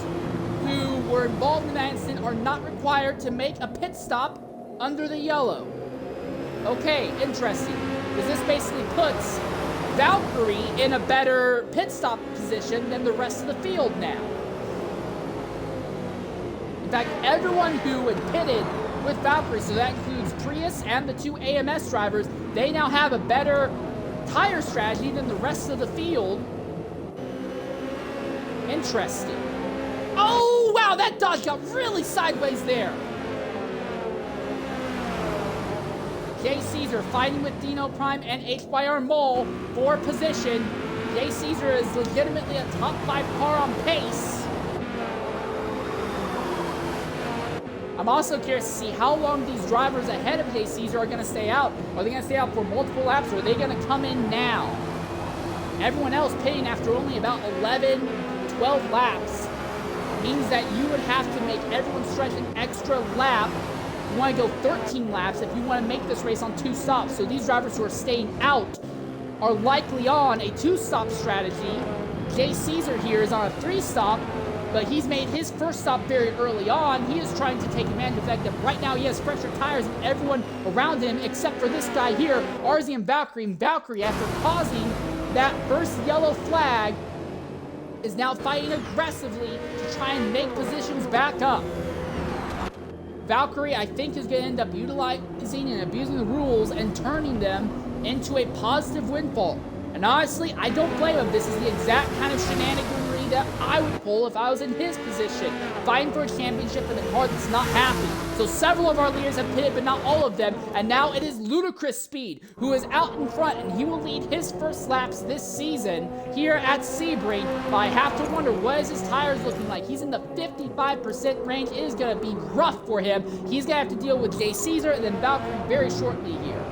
who were involved in that incident are not required to make a pit stop under the yellow. Okay, interesting. Because this basically puts Valkyrie in a better pit stop position than the rest of the field now. In fact, everyone who had pitted with Valkyrie, so that includes Prius and the two AMS drivers, they now have a better tire strategy than the rest of the field. Interesting. Oh, wow, that dodge got really sideways there. Jay Caesar fighting with Dino Prime and HYR Mole for position. Jay Caesar is legitimately a top 5 car on pace. I'm also curious to see how long these drivers ahead of Jay Caesar are going to stay out. Are they going to stay out for multiple laps, or are they going to come in now? Everyone else pitting after only about 11, 12 laps means that you would have to make everyone stretch an extra lap. You want to go 13 laps if you want to make this race on 2 stops. So these drivers who are staying out are likely on a 2-stop strategy. Jay Caesar here is on a 3-stop. But he's made his first stop very early on. He is trying to take advantage of the fact that right now he has fresher tires than everyone around him, except for this guy here, RZ and Valkyrie. And Valkyrie, after causing that first yellow flag, is now fighting aggressively to try and make positions back up. Valkyrie, I think, is going to end up utilizing and abusing the rules and turning them into a positive windfall. And honestly, I don't blame him. This is the exact kind of shenaniganry that I would pull if I was in his position, fighting for a championship in a car that's not happy. So several of our leaders have pitted, but not all of them. And now it is Ludicrous Speed who is out in front, and he will lead his first laps this season here at Sebring. But I have to wonder, what is his tires looking like? He's in the 55% range. It is going to be rough for him. He's going to have to deal with Jay Caesar and then Valkyrie very shortly here.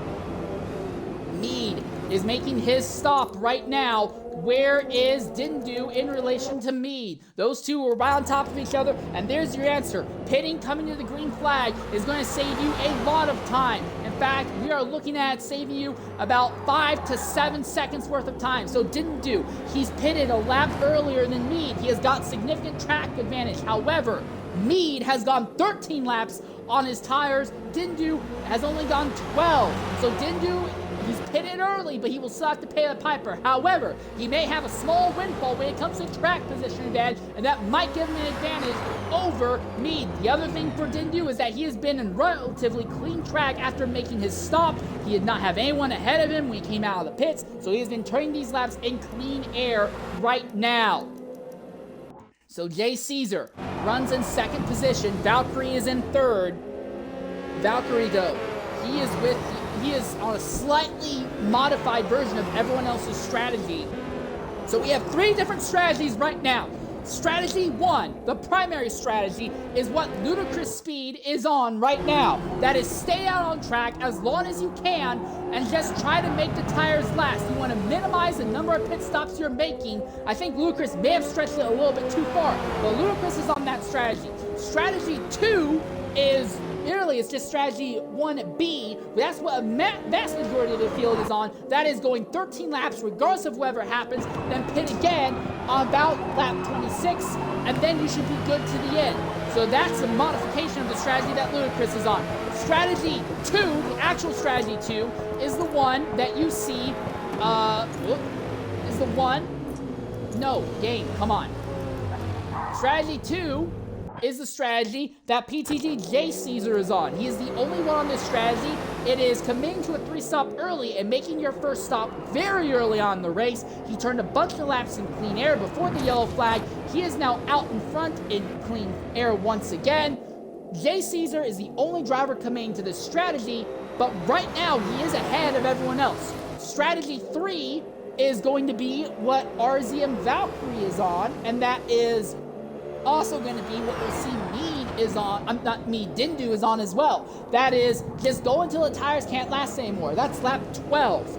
Mead is making his stop right now. Where is Dindu in relation to Mead? Those two are right on top of each other, and there's your answer. Pitting coming to the green flag is going to save you a lot of time. In fact, we are looking at saving you about 5 to 7 seconds worth of time. So Dindu, he's pitted a lap earlier than Mead. He has got significant track advantage. However, Mead has gone 13 laps on his tires. Dindu has only gone 12. So Dindu, he's pitted early, but he will still have to pay the piper. However, he may have a small windfall when it comes to track position advantage, and that might give him an advantage over Mead. The other thing for Dindu is that he has been in relatively clean track after making his stop. He did not have anyone ahead of him when he came out of the pits, so he has been turning these laps in clean air right now. So Jay Caesar runs in second position. Valkyrie is in third. Valkyrie, though, he is on a slightly modified version of everyone else's strategy. So we have 3 different strategies right now. Strategy 1, the primary strategy, is what Ludicrous Speed is on right now. That is stay out on track as long as you can and just try to make the tires last. You want to minimize the number of pit stops you're making. I think Ludicrous may have stretched it a little bit too far, but Ludicrous is on that strategy. Strategy 2 is Literally, it's just strategy 1B. That's what a vast majority of the field is on. That is going 13 laps regardless of whatever happens, then pit again on about lap 26, and then you should be good to the end. So that's a modification of the strategy that Ludicrous is on. Strategy 2, the actual strategy 2, is the one that you see, come on. Strategy 2 is the strategy that PTG Jay Caesar is on. He is the only one on this strategy. It is committing to a 3-stop early and making your first stop very early on in the race. He turned a bunch of laps in clean air before the yellow flag. He is now out in front in clean air once again. Jay Caesar is the only driver committing to this strategy, but right now he is ahead of everyone else. Strategy 3 is going to be what RZ and Valkyrie is on, and that is also going to be what we'll see Dindu is on as well. That is, just go until the tires can't last anymore. That's lap 12.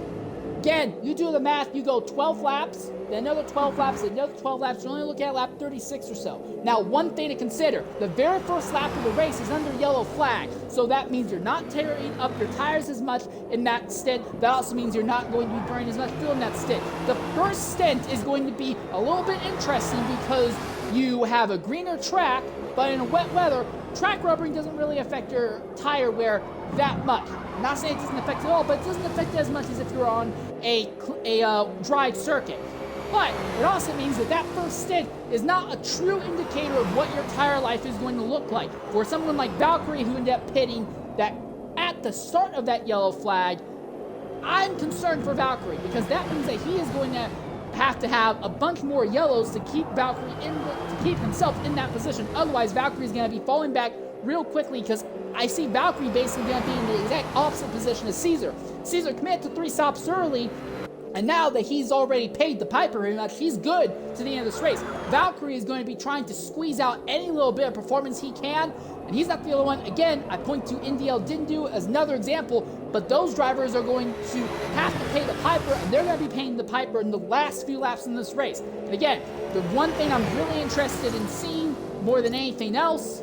Again, you do the math, you go 12 laps, then another 12 laps, another 12 laps, you're only looking at lap 36 or so. Now, one thing to consider, the very first lap of the race is under yellow flag, so that means you're not tearing up your tires as much in that stint. That also means you're not going to be burning as much fuel in that stint. The first stint is going to be a little bit interesting because you have a greener track, but in wet weather, track rubbering doesn't really affect your tire wear that much. I'm not saying it doesn't affect it at all, but it doesn't affect it as much as if you're on a dry circuit. But it also means that first stint is not a true indicator of what your tire life is going to look like. For someone like Valkyrie, who ended up pitting that at the start of that yellow flag, I'm concerned for Valkyrie because that means that he is going to have a bunch more yellows to keep Valkyrie to keep himself in that position. Otherwise, Valkyrie is going to be falling back real quickly because I see Valkyrie basically going to be in the exact opposite position as Caesar. Caesar committed to 3 stops early, and now that he's already paid the piper pretty much, he's good to the end of this race. Valkyrie is going to be trying to squeeze out any little bit of performance he can, and he's not the only one. Again, I point to NDL Dindu as another example, but those drivers are going to have to pay the piper, and they're going to be paying the piper in the last few laps in this race. And again, the one thing I'm really interested in seeing more than anything else,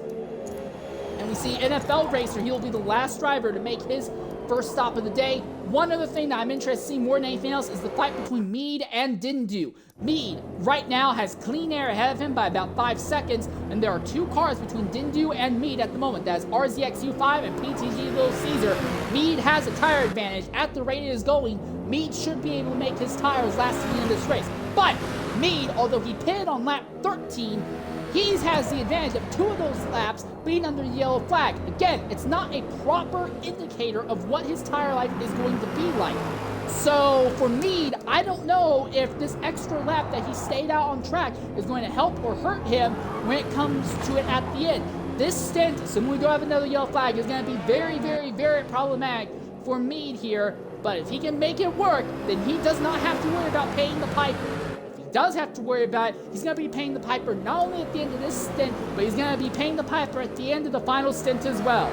and we see NFL Racer, he'll be the last driver to make his first stop of the day. One other thing that I'm interested in seeing more than anything else is the fight between Mead and Dindu. Mead right now has clean air ahead of him by about 5 seconds, and there are 2 cars between Dindu and Mead at the moment. That is RZX U5 and PTG Little Caesar. Mead has a tire advantage. At the rate it is going, Mead should be able to make his tires last to the end of this race. But Mead, although he pitted on lap 13, he has the advantage of 2 of those laps being under the yellow flag. Again, it's not a proper indicator of what his tire life is going to be like. So for Mead, I don't know if this extra lap that he stayed out on track is going to help or hurt him when it comes to it at the end. This stint, assuming we don't have another yellow flag, is going to be very, very, very problematic for Mead here. But if he can make it work, then he does not have to worry about paying the piper. Does have to worry about it. He's going to be paying the piper not only at the end of this stint, but he's going to be paying the piper at the end of the final stint as well.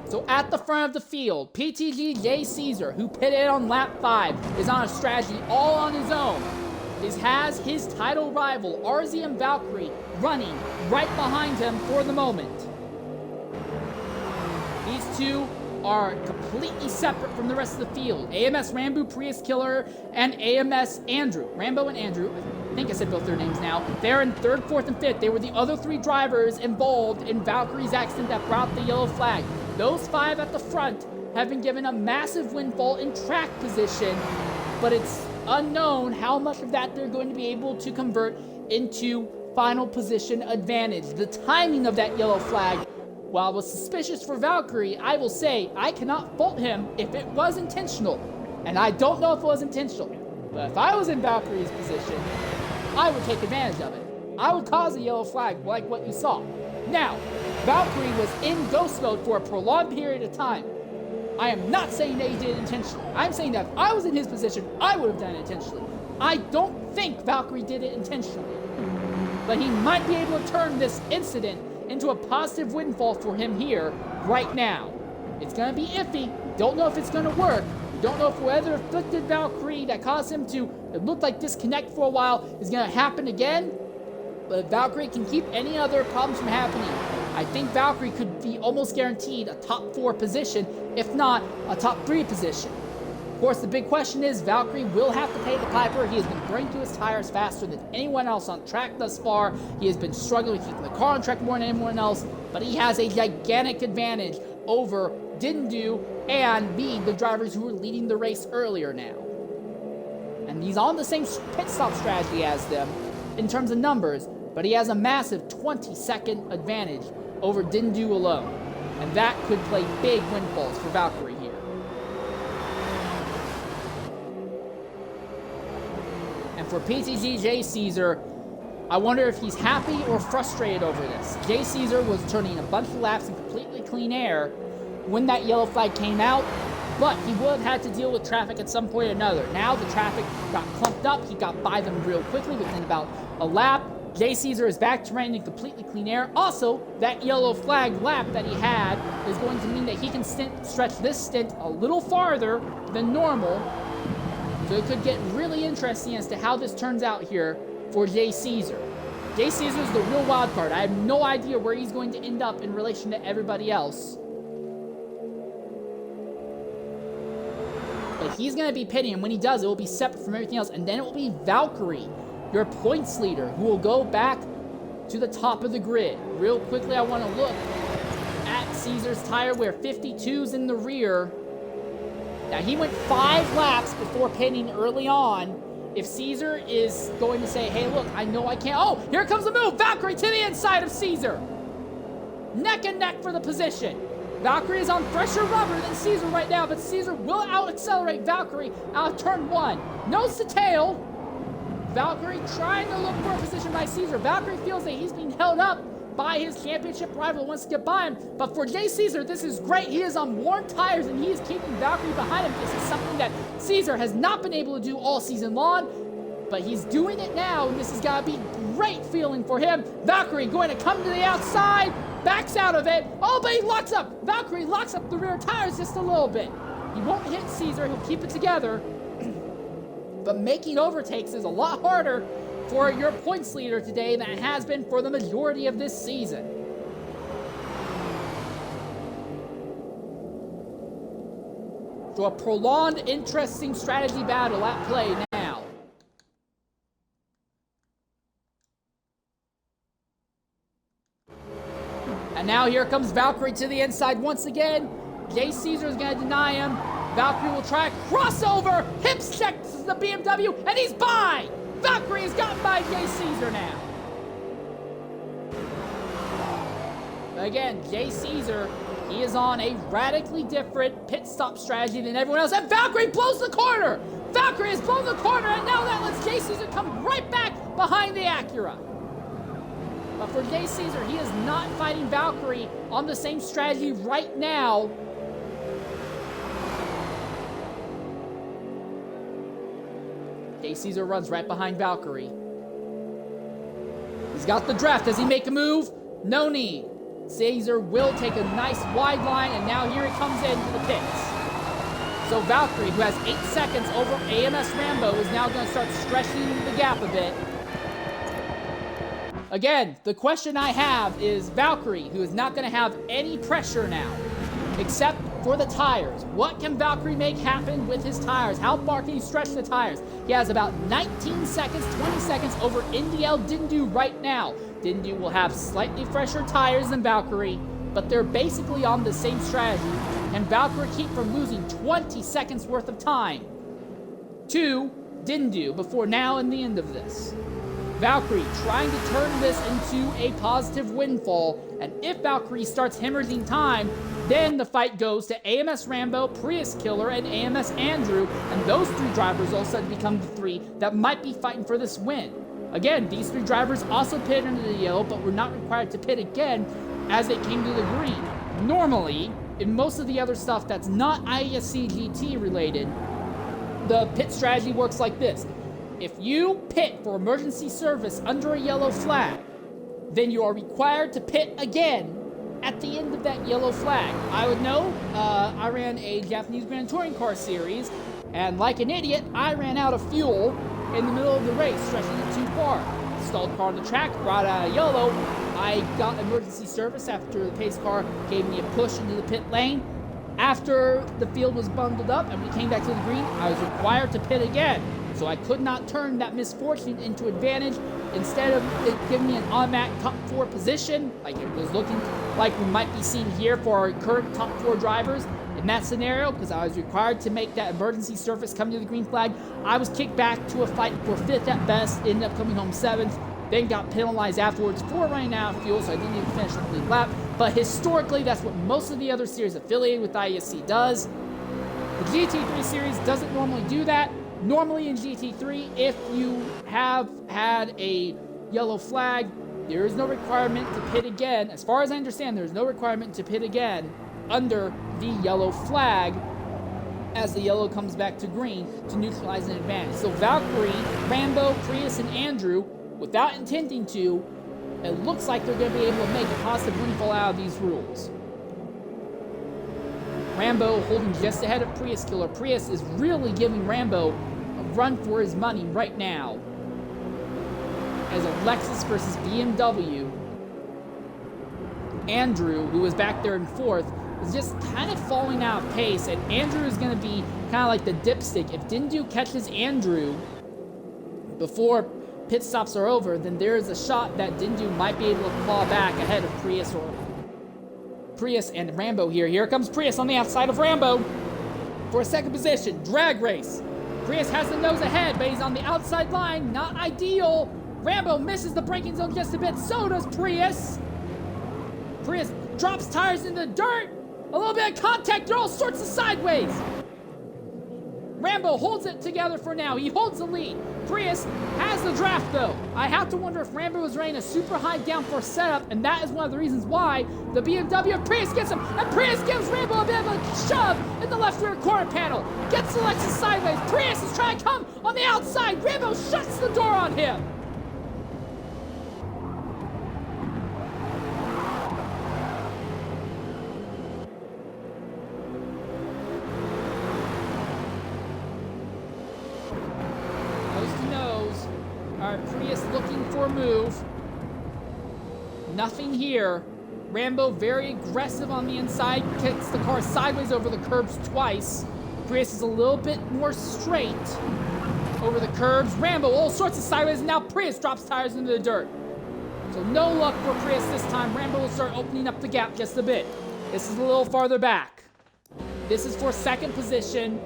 So at the front of the field, PTG J Caesar, who pitted on lap 5, is on a strategy all on his own. He has his title rival, RZM Valkyrie, running right behind him for the moment. These two are completely separate from the rest of the field. AMS Rambo, Prius Killer, and AMS Andrew. Rambo and Andrew, I think I said both their names now. They're in 3rd, 4th, and 5th. They were the other 3 drivers involved in Valkyrie's accident that brought the yellow flag. Those 5 at the front have been given a massive windfall in track position, but it's unknown how much of that they're going to be able to convert into final position advantage. The timing of that yellow flag, while it was suspicious for Valkyrie, I will say I cannot fault him if it was intentional. And I don't know if it was intentional. But if I was in Valkyrie's position, I would take advantage of it. I would cause a yellow flag like what you saw. Now, Valkyrie was in ghost mode for a prolonged period of time. I am not saying that he did it intentionally. I'm saying that if I was in his position, I would have done it intentionally. I don't think Valkyrie did it intentionally. But he might be able to turn this incident into a positive windfall for him here, right now. It's going to be iffy. Don't know if it's going to work. Don't know if whether afflicted Valkyrie that caused him to, it looked like, disconnect for a while is going to happen again. But if Valkyrie can keep any other problems from happening, I think Valkyrie could be almost guaranteed a top 4 position, if not a top 3 position. Of course, the big question is Valkyrie will have to pay the piper. He has been burning through his tires faster than anyone else on track thus far. He has been struggling with keeping the car on track more than anyone else, but he has a gigantic advantage over Dindu and Mead, the drivers who were leading the race earlier now. And he's on the same pit stop strategy as them in terms of numbers, but he has a massive 20-second advantage over Dindu alone. And that could play big windfalls for Valkyrie here. And for PTG J Caesar, I wonder if he's happy or frustrated over this. J Caesar was turning a bunch of laps in completely clean air when that yellow flag came out, but he would have had to deal with traffic at some point or another. Now the traffic got clumped up. He got by them real quickly within about a lap. J Caesar is back to running in completely clean air. Also, that yellow flag lap that he had is going to mean that he can stretch this stint a little farther than normal. So it could get really interesting as to how this turns out here for J Caesar. J Caesar is the real wild card. I have no idea where he's going to end up in relation to everybody else. But he's going to be pitting, and when he does, it will be separate from everything else. And then it will be Valkyrie, your points leader, who will go back to the top of the grid. Real quickly, I want to look at Caesar's tire wear. 52's in the rear. Now, he went 5 laps before pitting early on. If Caesar is going to say, hey, look, I know I can't. Oh, here comes the move. Valkyrie to the inside of Caesar. Neck and neck for the position. Valkyrie is on fresher rubber than Caesar right now, but Caesar will out-accelerate Valkyrie out of turn 1. Nose to tail. Valkyrie trying to look for a position by Caesar. Valkyrie feels that he's being held up by his championship rival, wants to get by him. But for Jay Caesar, this is great. He is on worn tires and he is keeping Valkyrie behind him. This is something that Caesar has not been able to do all season long, but he's doing it now, and this has got to be great feeling for him. Valkyrie going to come to the outside, backs out of it. Oh, but he locks up. Valkyrie locks up the rear tires just a little bit. He won't hit Caesar. He'll keep it together. But making overtakes is a lot harder for your points leader today than it has been for the majority of this season. So a prolonged, interesting strategy battle at play now. And now here comes Valkyrie to the inside once again. Jay Caesar is going to deny him. Valkyrie will try a crossover. Hips checks the BMW, and he's by. Valkyrie has gotten by Jay Caesar now. Again, Jay Caesar, he is on a radically different pit stop strategy than everyone else. And Valkyrie blows the corner. Valkyrie has blown the corner, and now that lets Jay Caesar come right back behind the Acura. But for Jay Caesar, he is not fighting Valkyrie on the same strategy right now. Jay Caesar runs right behind Valkyrie. He's got the draft. Does he make a move? No need. Caesar will take a nice wide line, and now here he comes into the pits. So Valkyrie, who has 8 seconds over AMS Rambo, is now going to start stretching the gap a bit. Again, the question I have is Valkyrie, who is not going to have any pressure now, except for the tires. What can Valkyrie make happen with his tires? How far can he stretch the tires? He has about 19 seconds, 20 seconds over NDL Dindu right now. Dindu will have slightly fresher tires than Valkyrie, but they're basically on the same strategy. Can Valkyrie keep from losing 20 seconds worth of time to Dindu before now and the end of this? Valkyrie trying to turn this into a positive windfall, and if Valkyrie starts hemorrhaging time, then the fight goes to AMS Rambo, Prius Killer, and AMS Andrew, and those 3 drivers all of a sudden become the 3 that might be fighting for this win. Again, these 3 drivers also pitted into the yellow, but were not required to pit again as they came to the green. Normally, in most of the other stuff that's not IESC GT related, the pit strategy works like this. If you pit for emergency service under a yellow flag, then you are required to pit again at the end of that yellow flag. I would know, I ran a Japanese Grand Touring Car series, and like an idiot, I ran out of fuel in the middle of the race, stretching it too far. Stalled car on the track, brought out a yellow. I got emergency service after the pace car gave me a push into the pit lane. After the field was bundled up and we came back to the green, I was required to pit again. So I could not turn that misfortune into advantage. Instead of it giving me an automatic top 4 position, like it was looking like we might be seeing here for our current top 4 drivers, in that scenario, because I was required to make that emergency service come to the green flag, I was kicked back to a fight for 5th at best, ended up coming home 7th, then got penalized afterwards for running out of fuel, so I didn't even finish the lead lap. But historically, that's what most of the other series affiliated with IESC does. The GT3 series doesn't normally do that. Normally in GT3, if you have had a yellow flag, there is no requirement to pit again. As far as I understand, there is no requirement to pit again under the yellow flag as the yellow comes back to green to neutralize an advantage. So Valkyrie, Rambo, Prius, and Andrew, without intending to, it looks like they're going to be able to make a positive windfall out of these rules. Rambo holding just ahead of Prius Killer. Prius is really giving Rambo a run for his money right now. As a Lexus versus BMW, Andrew, who was back there in 4th, is just kind of falling out of pace, and Andrew is going to be kind of like the dipstick. If Dindu catches Andrew before pit stops are over, then there is a shot that Dindu might be able to claw back ahead of Prius and Rambo here. Here comes Prius on the outside of Rambo for a 2nd position. Drag race. Prius has the nose ahead, but he's on the outside line. Not ideal. Rambo misses the braking zone just a bit. So does Prius. Prius drops tires in the dirt. A little bit of contact. They're all sorts of sideways. Rambo holds it together for now. He holds the lead. Prius has the draft, though. I have to wonder if Rambo is running a super high downforce setup, and that is one of the reasons why the BMW of Prius gets him, and Prius gives Rambo a bit of a shove in the left rear corner panel. Gets the Lexus sideways. Prius is trying to come on the outside. Rambo shuts the door on him. Alright, Prius looking for a move. Nothing here. Rambo very aggressive on the inside. Kicks the car sideways over the curbs twice. Prius is a little bit more straight over the curbs. Rambo all sorts of sideways, and now Prius drops tires into the dirt. So no luck for Prius this time. Rambo will start opening up the gap just a bit. This is a little farther back. This is for second position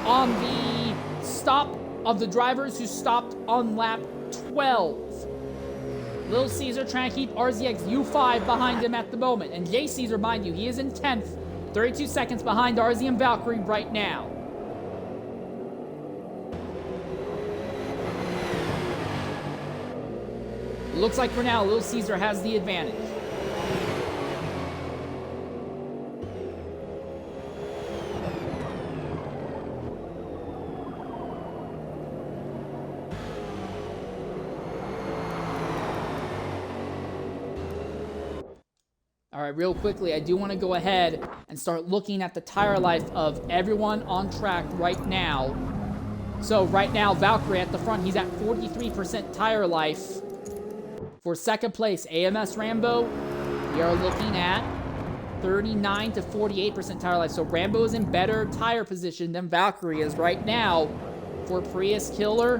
on the stop of the drivers who stopped on lap 12. Little Caesar trying to keep RZX U5 behind him at the moment. And Jay Caesar, mind you, he is in 10th, 32 seconds behind RZ and Valkyrie right now. It looks like for now, Little Caesar has the advantage. All right, real quickly, I do want to go ahead and start looking at the tire life of everyone on track right now. So right now, Valkyrie at the front, he's at 43% tire life. For second place, AMS Rambo, we are looking at 39 to 48% tire life. So Rambo is in better tire position than Valkyrie is right now. For Prius Killer,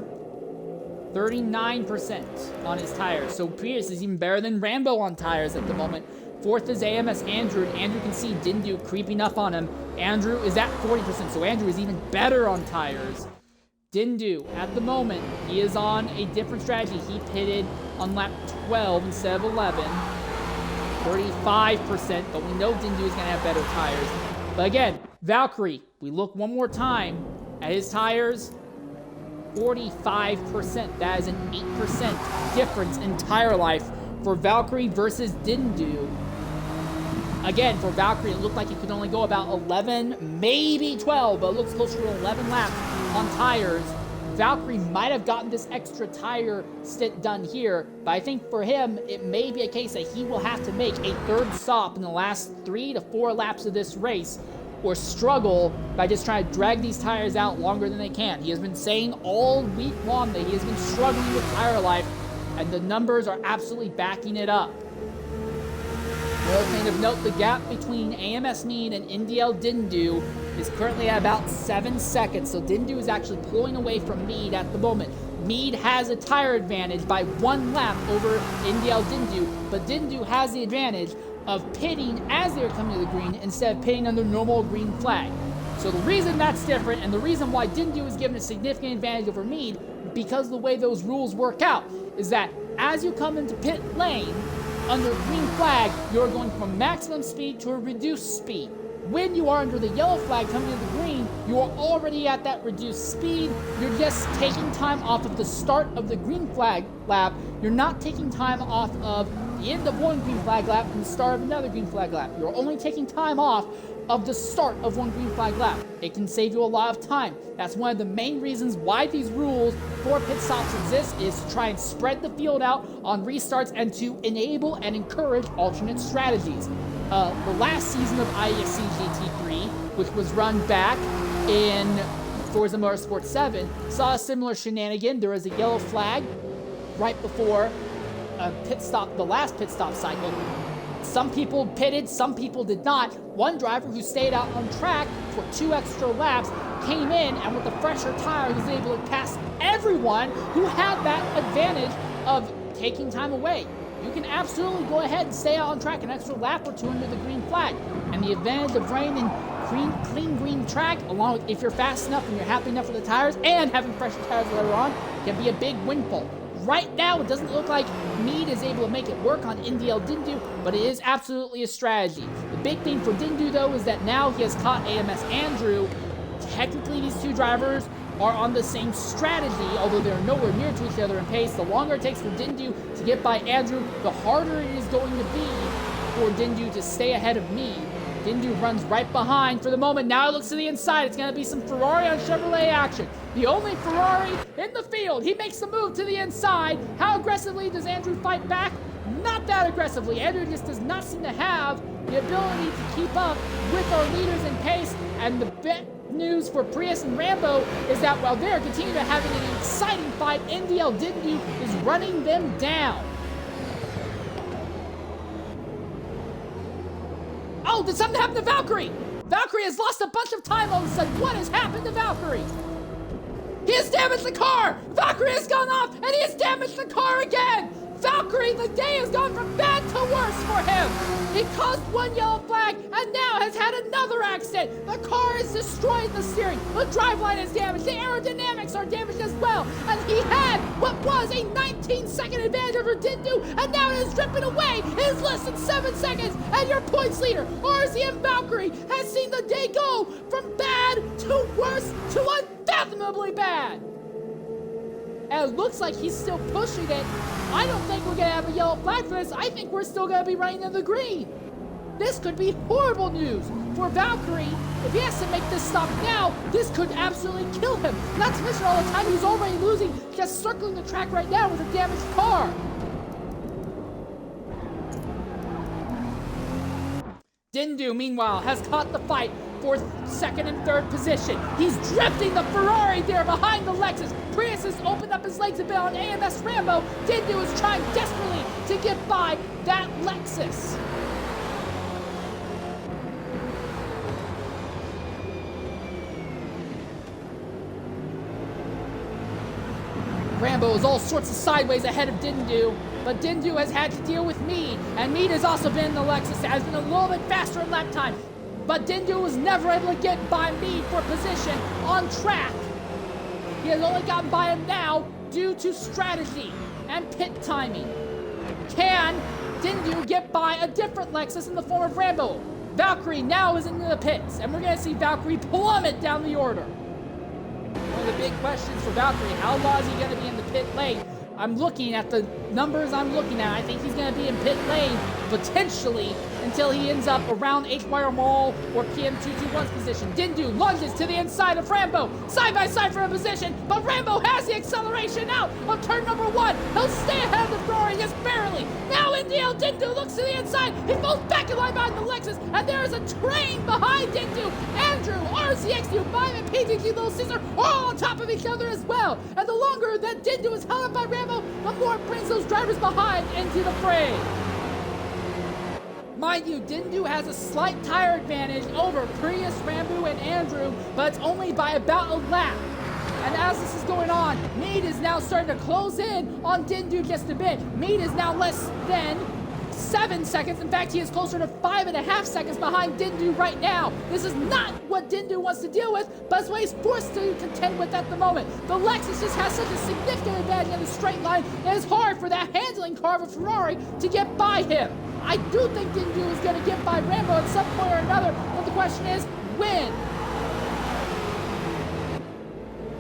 39% on his tires. So Prius is even better than Rambo on tires at the moment. Fourth is AMS Andrew. Andrew can see Dindu creeping up on him. Andrew is at 40%, so Andrew is even better on tires. Dindu, at the moment, he is on a different strategy. He pitted on lap 12 instead of 11. 35%, but we know Dindu is going to have better tires. But again, Valkyrie, we look one more time at his tires. 45%. That is an 8% difference in tire life for Valkyrie versus Dindu. Again, for Valkyrie, it looked like it could only go about 11, maybe 12, but it looks closer to 11 laps on tires. Valkyrie might have gotten this extra tire stint done here, but I think for him, it may be a case that he will have to make a third stop in the last 3 to 4 laps of this race, or struggle by just trying to drag these tires out longer than they can. He has been saying all week long that he has been struggling with tire life, and the numbers are absolutely backing it up. Another thing of note, the gap between AMS Mead and NDL Dindu is currently at about 7 seconds, so Dindu is actually pulling away from Mead at the moment. Mead has a tire advantage by 1 lap over NDL Dindu, but Dindu has the advantage of pitting as they're coming to the green instead of pitting under normal green flag. So the reason that's different, and the reason why Dindu is given a significant advantage over Mead, because of the way those rules work out, is that as you come into pit lane, under green flag, you're going from maximum speed to a reduced speed. When you are under the yellow flag coming to the green, you are already at that reduced speed. You're just taking time off of the start of the green flag lap. You're not taking time off of the end of one green flag lap and the start of another green flag lap. You're only taking time off of the start of one green flag lap. It can save you a lot of time. That's one of the main reasons why these rules for pit stops exist, is to try and spread the field out on restarts and to enable and encourage alternate strategies. The last season of IESC GT3, which was run back in Forza Motorsport 7, saw a similar shenanigan. There was a yellow flag right before pit stop, the last pit stop cycle. Some people pitted, some people did not. One driver who stayed out on track for 2 extra laps came in, and with a fresher tire was able to pass everyone who had that advantage of taking time away. You can absolutely go ahead and stay out on track an extra lap or 2 under the green flag. And the advantage of running in clean green track, along with if you're fast enough and you're happy enough with the tires and having fresher tires later on, can be a big windfall. Right now, it doesn't look like Mead is able to make it work on NDL Dindu, but it is absolutely a strategy. The big thing for Dindu, though, is that now he has caught AMS Andrew. Technically, these two drivers are on the same strategy, although they're nowhere near to each other in pace. The longer it takes for Dindu to get by Andrew, the harder it is going to be for Dindu to stay ahead of me. Dindu runs right behind for the moment. Now it looks to the inside. It's going to be some Ferrari on Chevrolet action. The only Ferrari in the field. He makes the move to the inside. How aggressively does Andrew fight back? Not that aggressively. Andrew just does not seem to have the ability to keep up with our leaders in pace. And the news for Prius and Rambo is that while they're continuing to having an exciting fight, NDL Dindu is running them down. Oh, did something happen to Valkyrie? Valkyrie has lost a bunch of time all of a sudden. What has happened to Valkyrie? He has damaged the car! Valkyrie has gone off, and he has damaged the car again! Valkyrie, the day has gone from bad to worse for him! He caused one yellow flag, and now has had another accident! The car is destroyed the steering, the driveline is damaged, the aerodynamics are damaged as well, and he had what was a 19-second advantage over Dindu, and now it is dripping away! It is less than 7 seconds, and your points leader, RZM Valkyrie, has seen the day go from bad to worse to unfathomably bad! And it looks like he's still pushing it. I don't think we're going to have a yellow flag for this. I think we're still going to be running in the green. This could be horrible news for Valkyrie. If he has to make this stop now, this could absolutely kill him. Not to mention all the time he's already losing, just circling the track right now with a damaged car. Dindu, meanwhile, has caught the fight for second and third position. He's drifting the Ferrari there behind the Lexus. Prius has opened up his legs a bit on AMS Rambo. Dindu is trying desperately to get by that Lexus. Rambo is all sorts of sideways ahead of Dindu, but Dindu has had to deal with Mead, and Mead has also been in the Lexus, has been a little bit faster in lap time. But Dindu was never able to get by Mead for position on track. He has only gotten by him now due to strategy and pit timing. Can Dindu get by a different Lexus in the form of Rambo? Valkyrie now is into the pits, and we're going to see Valkyrie plummet down the order. One of the big questions for Valkyrie, how long is he going to be in the pit lane? I'm looking at the numbers I'm looking at. I think he's going to be in pit lane, potentially, until he ends up around H-Wire Mall or PM221's position. Dindu lunges to the inside of Rambo, side by side for a position, but Rambo has the acceleration out on turn number 1. He'll stay ahead of the Ferrari just barely. Now NDL Dindu looks to the inside. He falls back in line behind the Lexus, and there is a train behind Dindu. Andrew, RCXU5, and PTG Little Caesar are all on top of each other as well. And the longer that Dindu is held up by Rambo, the more it brings those drivers behind into the fray. Mind you, Dindu has a slight tire advantage over Prius, Rambo, and Andrew, but it's only by about a lap. And as this is going on, Mead is now starting to close in on Dindu just a bit. Mead is now less than 7 seconds. In fact, he is closer to 5.5 seconds behind Dindu right now. This is not what Dindu wants to deal with, but it's what he's forced to contend with at the moment. The Lexus just has such a significant advantage in the straight line that it's hard for that handling car of a Ferrari to get by him. I do think Dindu is going to get by Rambo at some point or another, but the question is, when?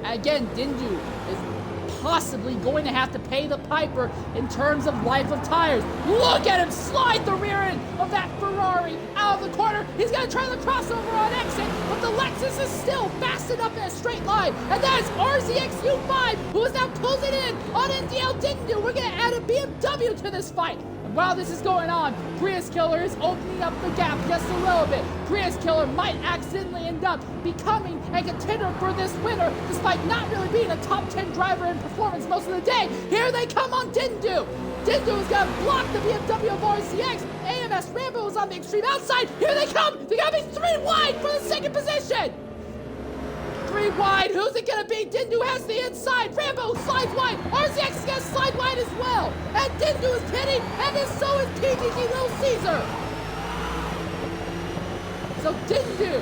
Again, Dindu is possibly going to have to pay the piper in terms of life of tires. Look at him slide the rear end of that Ferrari out of the corner. He's going to try the crossover on exit, but the Lexus is still fast enough in a straight line. And that is RZXU5, who is now closing in on NDL Dindu. We're going to add a BMW to this fight. While this is going on, Prius Killer is opening up the gap just a little bit. Prius Killer might accidentally end up becoming a contender for this winner, despite not really being a top 10 driver in performance most of the day. Here they come on Dindu. Dindu is going to block the BMW of RCX. AMS Rambo is on the extreme outside. Here they come. They're going to be 3 wide for the second position. 3 wide. Who's it going to be? Dindu has the inside. Rambo slides wide. RCX is going to slide wide as well. And Dindu is pitting, and so is PTG Little Caesar. So Dindu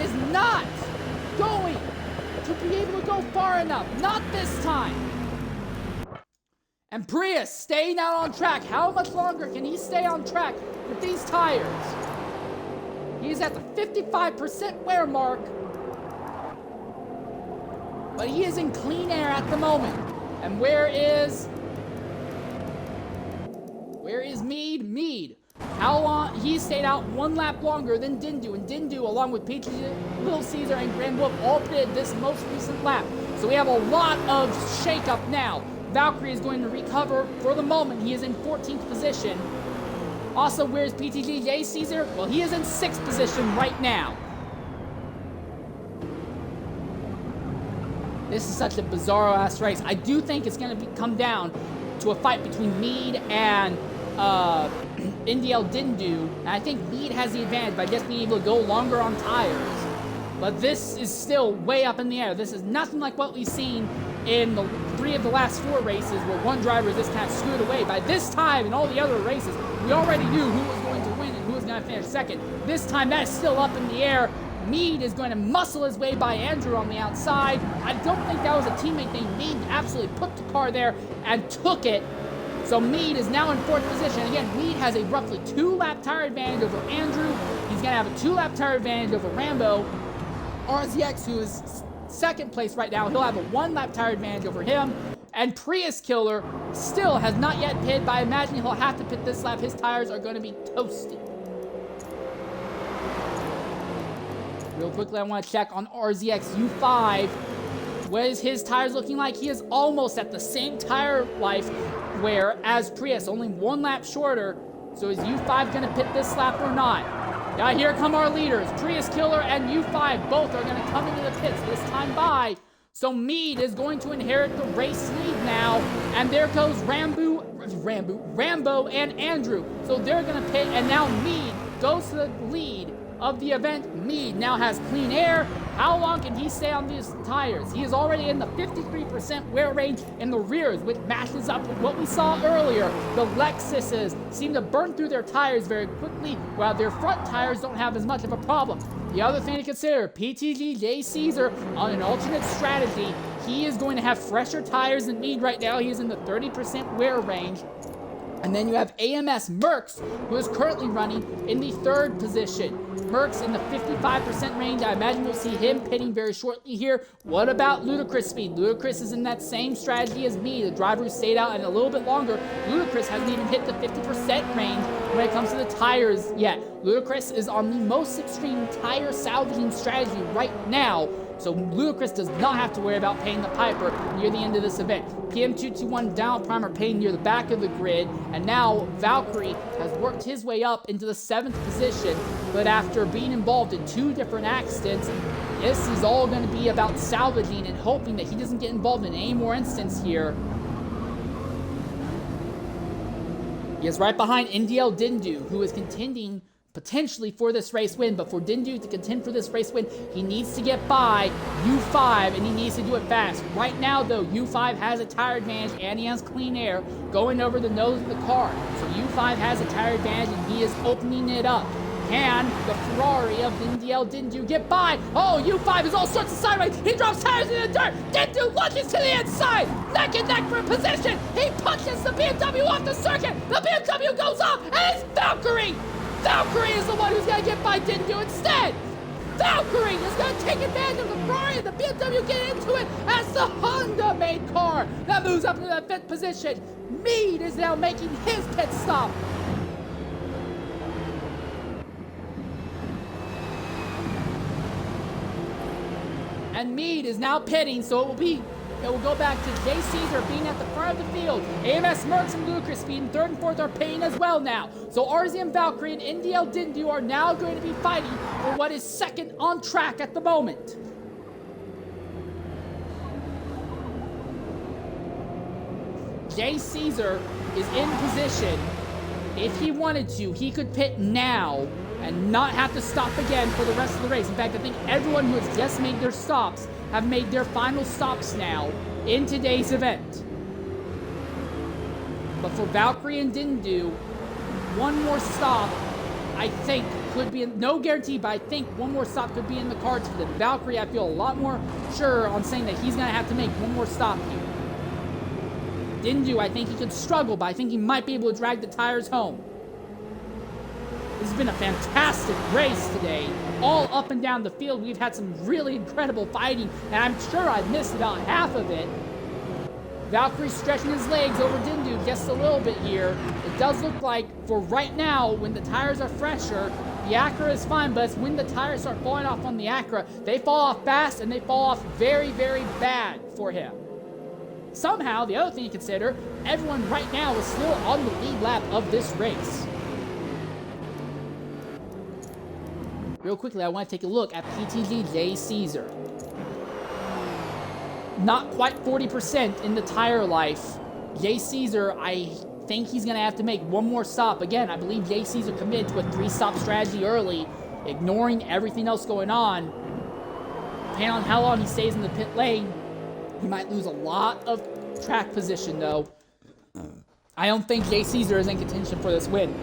is not going to be able to go far enough. Not this time. And Prius staying out on track. How much longer can he stay on track with these tires? He's at the 55% wear mark. But he is in clean air at the moment. And where is Mead? Mead. How long? He stayed out 1 lap longer than Dindu. And Dindu, along with Peachy, Little Caesar, and Grand Wolf, all pitted this most recent lap. So we have a lot of shakeup now. Valkyrie is going to recover for the moment. He is in 14th position. Also, where's PTG J Caesar? Well, he is in 6th position right now. This is such a bizarro-ass race. I do think it's going to come down to a fight between Mead and NDL Dindu. And I think Mead has the advantage by just being able to go longer on tires. But this is still way up in the air. This is nothing like what we've seen in the 3 of the last 4 races where one driver is just kind of screwed away. By this time in all the other races, we already knew who was going to win and who was going to finish second. This time that is still up in the air. Mead is going to muscle his way by Andrew on the outside. I don't think that was a teammate thing. Mead absolutely put the car there and took it. So Mead is now in 4th position. Again, Mead has a roughly 2-lap tire advantage over Andrew. He's going to have a 2-lap tire advantage over Rambo. RZX, who is 2nd place right now, he'll have a 1-lap tire advantage over him. And Prius Killer still has not yet pitted, but I imagine he'll have to pit this lap. His tires are going to be toasty. Real quickly, I want to check on RZX U5. What is his tires looking like? He is almost at the same tire life wear as Prius, only 1 lap shorter. So is U5 going to pit this lap or not? Yeah, here come our leaders. Prius Killer and U5 both are going to come into the pits this time by. So Mead is going to inherit the race lead now. And there goes Rambo and Andrew. So they're going to pit, and now Mead goes to the lead of the event. Mead now has clean air. How long can he stay on these tires? He is already in the 53% wear range in the rears, which matches up with what we saw earlier. The Lexuses seem to burn through their tires very quickly, while their front tires don't have as much of a problem. The other thing to consider, PTG J Caesar on an alternate strategy. He is going to have fresher tires than Mead right now. He is in the 30% wear range. And then you have AMS Merckx, who is currently running in the 3rd position. Merckx in the 55% range. I imagine we'll see him pitting very shortly here. What about Ludicrous Speed? Ludicrous is in that same strategy as me, the driver who stayed out and a little bit longer. Ludicrous hasn't even hit the 50% range when it comes to the tires yet. Ludicrous is on the most extreme tire salvaging strategy right now. So Ludicrous does not have to worry about paying the piper near the end of this event. PM221 down primer paying near the back of the grid, and now Valkyrie has worked his way up into the 7th position, but after being involved in 2 different accidents, this is all going to be about salvaging and hoping that he doesn't get involved in any more incidents here. He is right behind NDL Dindu, who is contending potentially for this race win, but for Dindu to contend for this race win, he needs to get by U5, and he needs to do it fast. Right now, though, U5 has a tire advantage, and he has clean air going over the nose of the car. So U5 has a tire advantage, and he is opening it up. Can the Ferrari of NDL Dindu get by? Oh, U5 is all sorts of sideways. He drops tires in the dirt. Dindu lunges to the inside. Neck and neck for position. He punches the BMW off the circuit. The BMW goes off, and it's Valkyrie. Valkyrie is the one who's going to get by Dindu instead. Valkyrie is going to take advantage of the Ferrari and the BMW get into it as the Honda-made car that moves up into that 5th position. Mead is now making his pit stop. And Mead is now pitting, so it will go back to J Caesar being at the front of the field. AMS Merckx and Ludicrous Speed in 3rd and 4th are pitting as well now. So RZM Valkyrie and NDL Dindu are now going to be fighting for what is 2nd on track at the moment. J Caesar is in position. If he wanted to, he could pit now and not have to stop again for the rest of the race. In fact, I think everyone who has just made their stops have made their final stops now in today's event. But for Valkyrie and Dindu, one more stop, I think, could be, no guarantee, but I think one more stop could be in the cards for them. Valkyrie, I feel a lot more sure on saying that he's going to have to make one more stop here. Dindu, I think he could struggle, but I think he might be able to drag the tires home. This has been a fantastic race today. All up and down the field, we've had some really incredible fighting, and I'm sure I've missed about half of it. Valkyrie stretching his legs over Dindu just a little bit here. It does look like, for right now, when the tires are fresher, the Acura is fine, but it's when the tires start falling off on the Acura, they fall off fast, and they fall off very, very bad for him. Somehow, the other thing to consider, everyone right now is still on the lead lap of this race. Real quickly, I want to take a look at PTG Jay Caesar. Not quite 40% in the tire life. Jay Caesar, I think he's going to have to make one more stop. Again, I believe Jay Caesar committed to a 3-stop strategy early, ignoring everything else going on. Depending on how long he stays in the pit lane, he might lose a lot of track position, though. I don't think Jay Caesar is in contention for this win.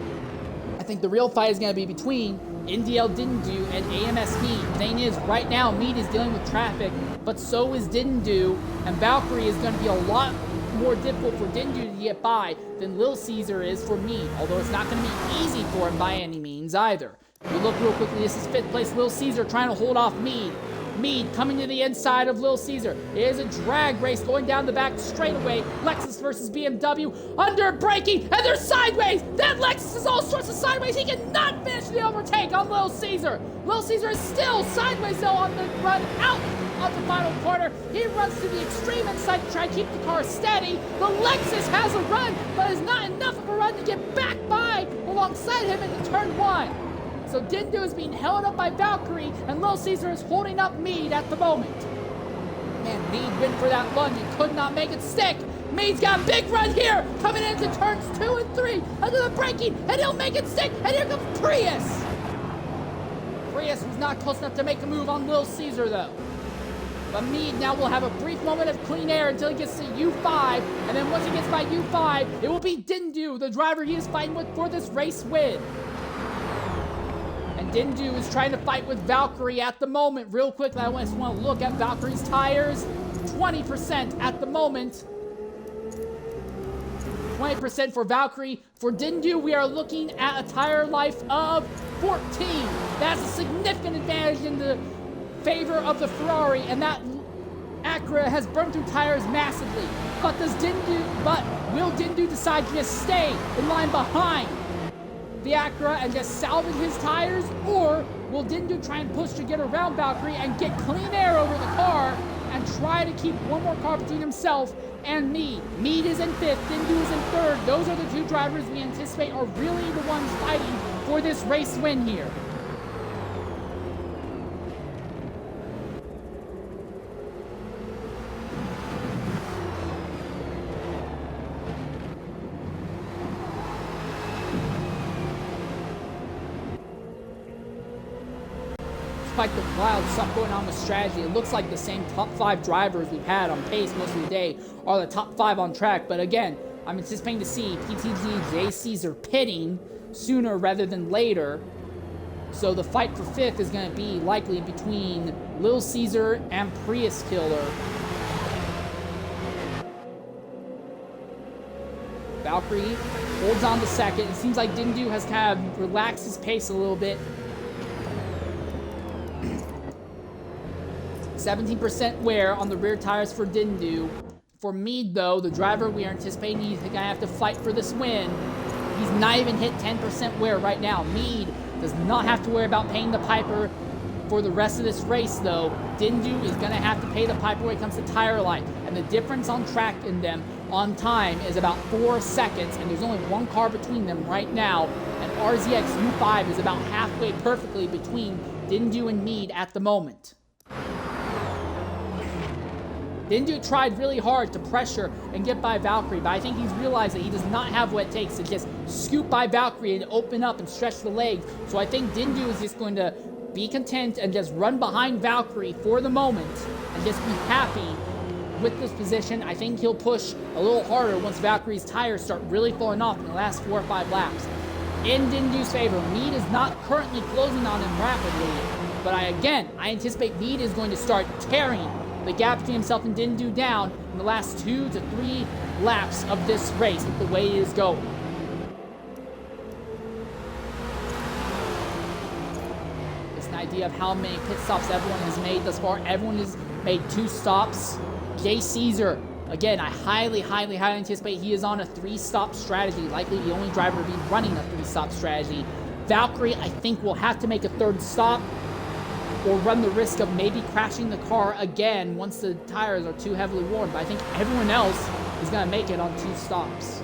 I think the real fight is going to be between NDL Dindu and AMS Mead. The thing is, right now, Mead is dealing with traffic, but so is Dindu, and Valkyrie is going to be a lot more difficult for Dindu to get by than Lil Caesar is for Mead, although it's not going to be easy for him by any means either. If you look real quickly, this is 5th place Lil Caesar trying to hold off Mead. Mead coming to the inside of Lil Caesar. It is a drag race going down the back straightaway. Lexus versus BMW. Under braking, and they're sideways. That Lexus is all sorts of sideways. He cannot finish the overtake on Lil Caesar. Lil Caesar is still sideways though on the run out of the final corner. He runs to the extreme inside to try and keep the car steady. The Lexus has a run, but is not enough of a run to get back by alongside him into turn 1. So Dindu is being held up by Valkyrie, and Lil Caesar is holding up Mead at the moment. Man, Mead went for that lunge and could not make it stick. Mead's got a big run here, coming into turns 2 and 3, under the braking, and he'll make it stick, and here comes Prius. Prius was not close enough to make a move on Lil Caesar, though. But Mead now will have a brief moment of clean air until he gets to U5, and then once he gets by U5, it will be Dindu, the driver he is fighting with for this race win. And Dindu is trying to fight with Valkyrie at the moment. Real quickly, I just want to look at Valkyrie's tires. 20% at the moment. 20% for Valkyrie. For Dindu, we are looking at a tire life of 14. That's a significant advantage in the favor of the Ferrari, and that Acura has burned through tires massively. But will Dindu decide to just stay in line behind the Acura and just salvage his tires, or will Dindu try and push to get around Valkyrie and get clean air over the car and try to keep one more car between himself and Mead? Mead is in 5th, Dindu is in 3rd. Those are the two drivers we anticipate are really the ones fighting for this race win here. Like the wild stuff going on with strategy. It looks like the same top 5 drivers we've had on pace most of the day are the top 5 on track. But again, I'm anticipating to see PTG Jay Caesar pitting sooner rather than later. So the fight for 5th is going to be likely between Lil Caesar and Prius Killer. Valkyrie holds on to 2nd. It seems like Dindu has kind of relaxed his pace a little bit. 17% wear on the rear tires for Dindu. For Mead, though, the driver we are anticipating he's going to have to fight for this win, he's not even hit 10% wear right now. Mead does not have to worry about paying the piper for the rest of this race, though. Dindu is going to have to pay the piper when it comes to tire life. And the difference on track in them on time is about 4 seconds, and there's only one car between them right now. And RZX U5 is about halfway perfectly between Dindu and Mead at the moment. Dindu tried really hard to pressure and get by Valkyrie, but I think he's realized that he does not have what it takes to just scoop by Valkyrie and open up and stretch the legs. So I think Dindu is just going to be content and just run behind Valkyrie for the moment and just be happy with this position. I think he'll push a little harder once Valkyrie's tires start really falling off in the last 4 or 5 laps. In Dindu's favor, Mead is not currently closing on him rapidly, but I anticipate Mead is going to start tearing the gap between himself and Dindu down in the last 2 to 3 laps of this race with the way it is going. idea of how many pit stops everyone has made thus far. Everyone has made 2 stops. Jay Caesar, again, I highly anticipate he is on a 3-stop strategy, likely the only driver to be running a 3-stop strategy. Valkyrie, I think, will have to make a 3rd stop or run the risk of maybe crashing the car again once the tires are too heavily worn. But I think everyone else is going to make it on 2 stops.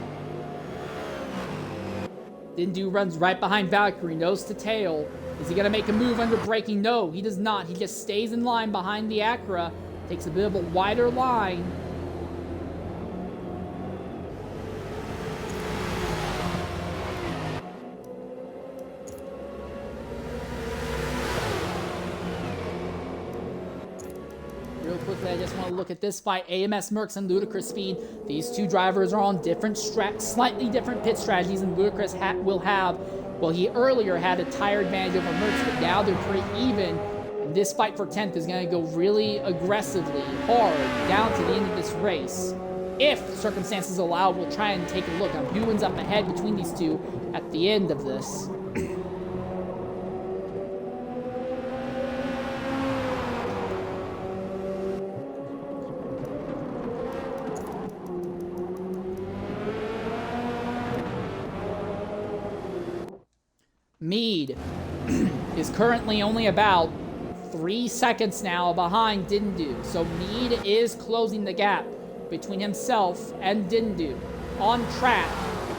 Dindu runs right behind Valkyrie, nose to tail. Is he going to make a move under braking? No, he does not. He just stays in line behind the Acura, takes a bit of a wider line. Real quickly, I just want to look at this fight. AMS Mercs and Ludicrous Speed. These 2 drivers are on different slightly different pit strategies, and Ludicrous will have, well, he earlier had a tire advantage over Mercs, but now they're pretty even. And this fight for 10th is going to go really aggressively hard down to the end of this race. If circumstances allow, we'll try and take a look on who ends up ahead between these 2 at the end of this. Mead is currently only about 3 seconds now behind Dindu. So Mead is closing the gap between himself and Dindu. On track,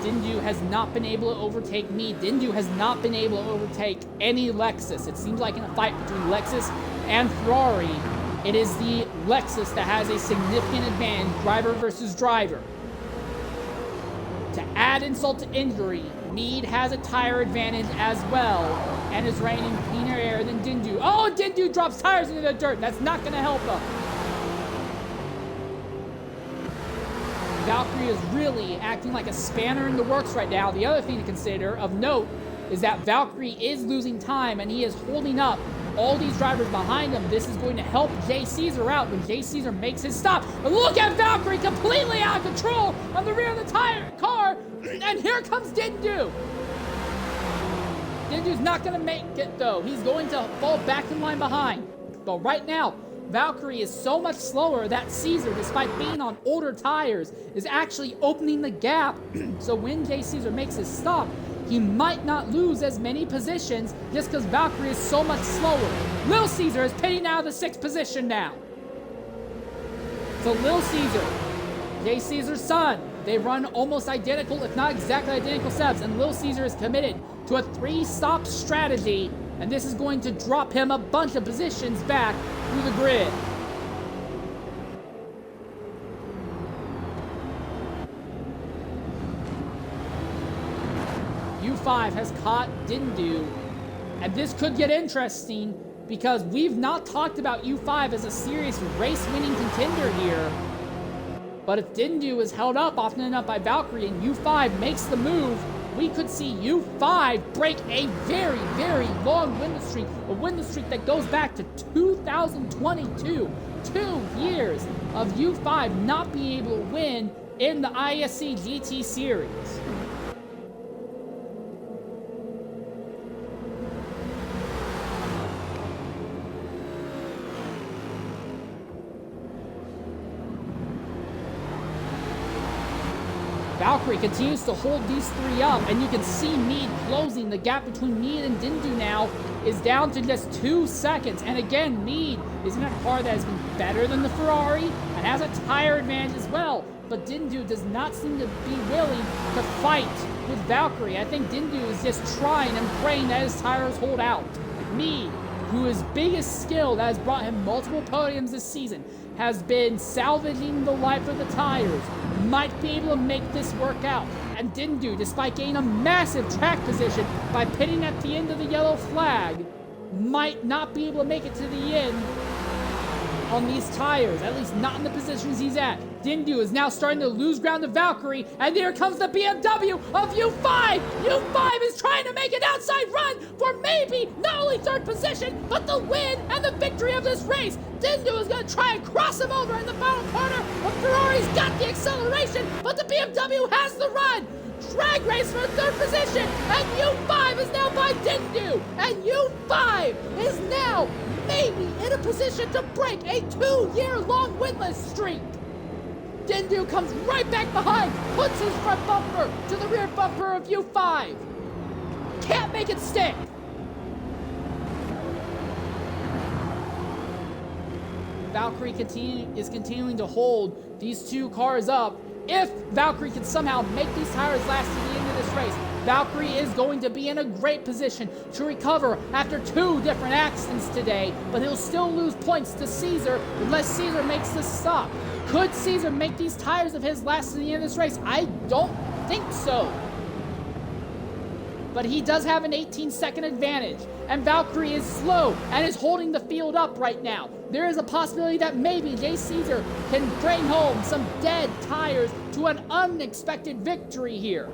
Dindu has not been able to overtake Mead. Dindu has not been able to overtake any Lexus. It seems like in a fight between Lexus and Ferrari, it is the Lexus that has a significant advantage, driver versus driver. To add insult to injury, Mead has a tire advantage as well and is raining cleaner air than Dindu. Oh, Dindu drops tires into the dirt. That's not going to help him. Valkyrie is really acting like a spanner in the works right now. The other thing to consider of note is that Valkyrie is losing time and he is holding up all these drivers behind him. This is going to help Jay Caesar out when Jay Caesar makes his stop. But look at Valkyrie completely out of control on the rear of the car. And here comes Dindu. Dindu's not going to make it, though. He's going to fall back in line behind. But right now, Valkyrie is so much slower that Caesar, despite being on older tires, is actually opening the gap. So when Jay Caesar makes his stop, he might not lose as many positions just because Valkyrie is so much slower. Lil Caesar is pitting out of the 6th position now. So Lil Caesar, Jay Caesar's son, they run almost identical, if not exactly identical setups, and Lil Caesar is committed to a 3-stop strategy, and this is going to drop him a bunch of positions back through the grid. U5 has caught Dindu, and this could get interesting because we've not talked about U5 as a serious race-winning contender here. But if Dindu is held up often enough by Valkyrie and U5 makes the move, we could see U5 break a very, very long winless streak, a winless streak that goes back to 2022. 2 years of U5 not being able to win in the IESC GT series. Valkyrie continues to hold these 3 up, and you can see Mead closing. The gap between Mead and Dindu now is down to just 2 seconds. And again, Mead is in a car that has been better than the Ferrari and has a tire advantage as well. But Dindu does not seem to be willing to fight with Valkyrie. I think Dindu is just trying and praying that his tires hold out. Mead, who his biggest skill that has brought him multiple podiums this season, has been salvaging the life of the tires, might be able to make this work out. And Dindu, despite gaining a massive track position by pitting at the end of the yellow flag, might not be able to make it to the end on these tires, at least not in the positions he's at. Dindu is now starting to lose ground to Valkyrie, and there comes the BMW of U5! U5 is trying to make an outside run for maybe not only 3rd position, but the win and the victory of this race. Dindu is going to try and cross him over in the final corner, but Ferrari's got the acceleration, but the BMW has the run. drag race for third position, and U5 is now by Dindu, and U5 is now maybe in a position to break a 2-year-long winless streak. Dindu comes right back behind, puts his front bumper to the rear bumper of U5. Can't make it stick. Valkyrie is continuing to hold these two cars up. If Valkyrie can somehow make these tires last to the end of this race, Valkyrie is going to be in a great position to recover after 2 different accidents today, but he'll still lose points to Caesar unless Caesar makes this stop. Could Caesar make these tires of his last to the end of this race? I don't think so. But he does have an 18-second advantage, and Valkyrie is slow and is holding the field up right now. There is a possibility that maybe Jay Caesar can bring home some dead tires to an unexpected victory here.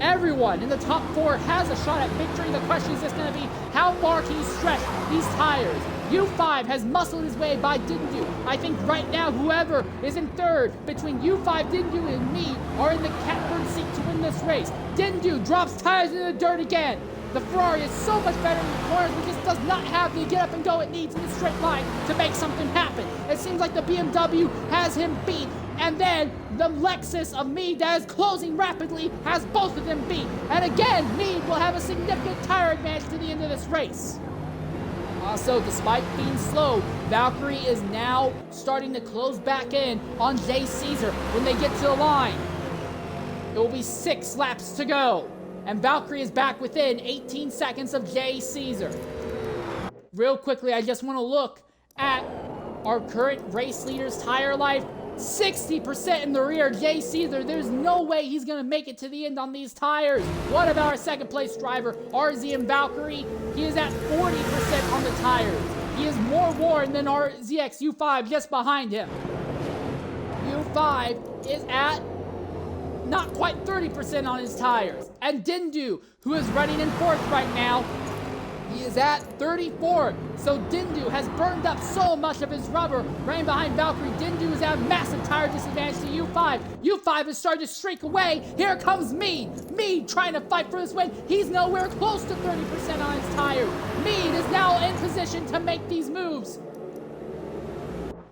Everyone in the top 4 has a shot at victory. The question is just going to be, how far can you stretch these tires? U5 has muscled his way by Dindu. I think right now whoever is in third between U5, Dindu, and me are in the catbird seat to win this race. Dindu drops tires in the dirt again. The Ferrari is so much better in the corners, but just does not have the get up and go it needs in the straight line to make something happen. It seems like the BMW has him beat, and then the Lexus of Mead that is closing rapidly has both of them beat. And again, Mead will have a significant tire advantage to the end of this race. Also, despite being slow, Valkyrie is now starting to close back in on Jay Caesar when they get to the line. It will be 6 laps to go, and Valkyrie is back within 18 seconds of Jay Caesar. Real quickly, I just want to look at our current race leader's tire life. 60% in the rear, Jay Caesar. There's no way he's going to make it to the end on these tires. What about our second place driver, RZM Valkyrie? He is at 40% on the tires. He is more worn than RZX U5 just behind him. U5 is at not quite 30% on his tires. And Dindu, who is running in 4th right now, he is at 34. So Dindu has burned up so much of his rubber running behind Valkyrie. Dindu is at a massive tire disadvantage to U5. U5 is starting to streak away. Here comes Mead. Mead trying to fight for this win. He's nowhere close to 30% on his tires. Mead is now in position to make these moves.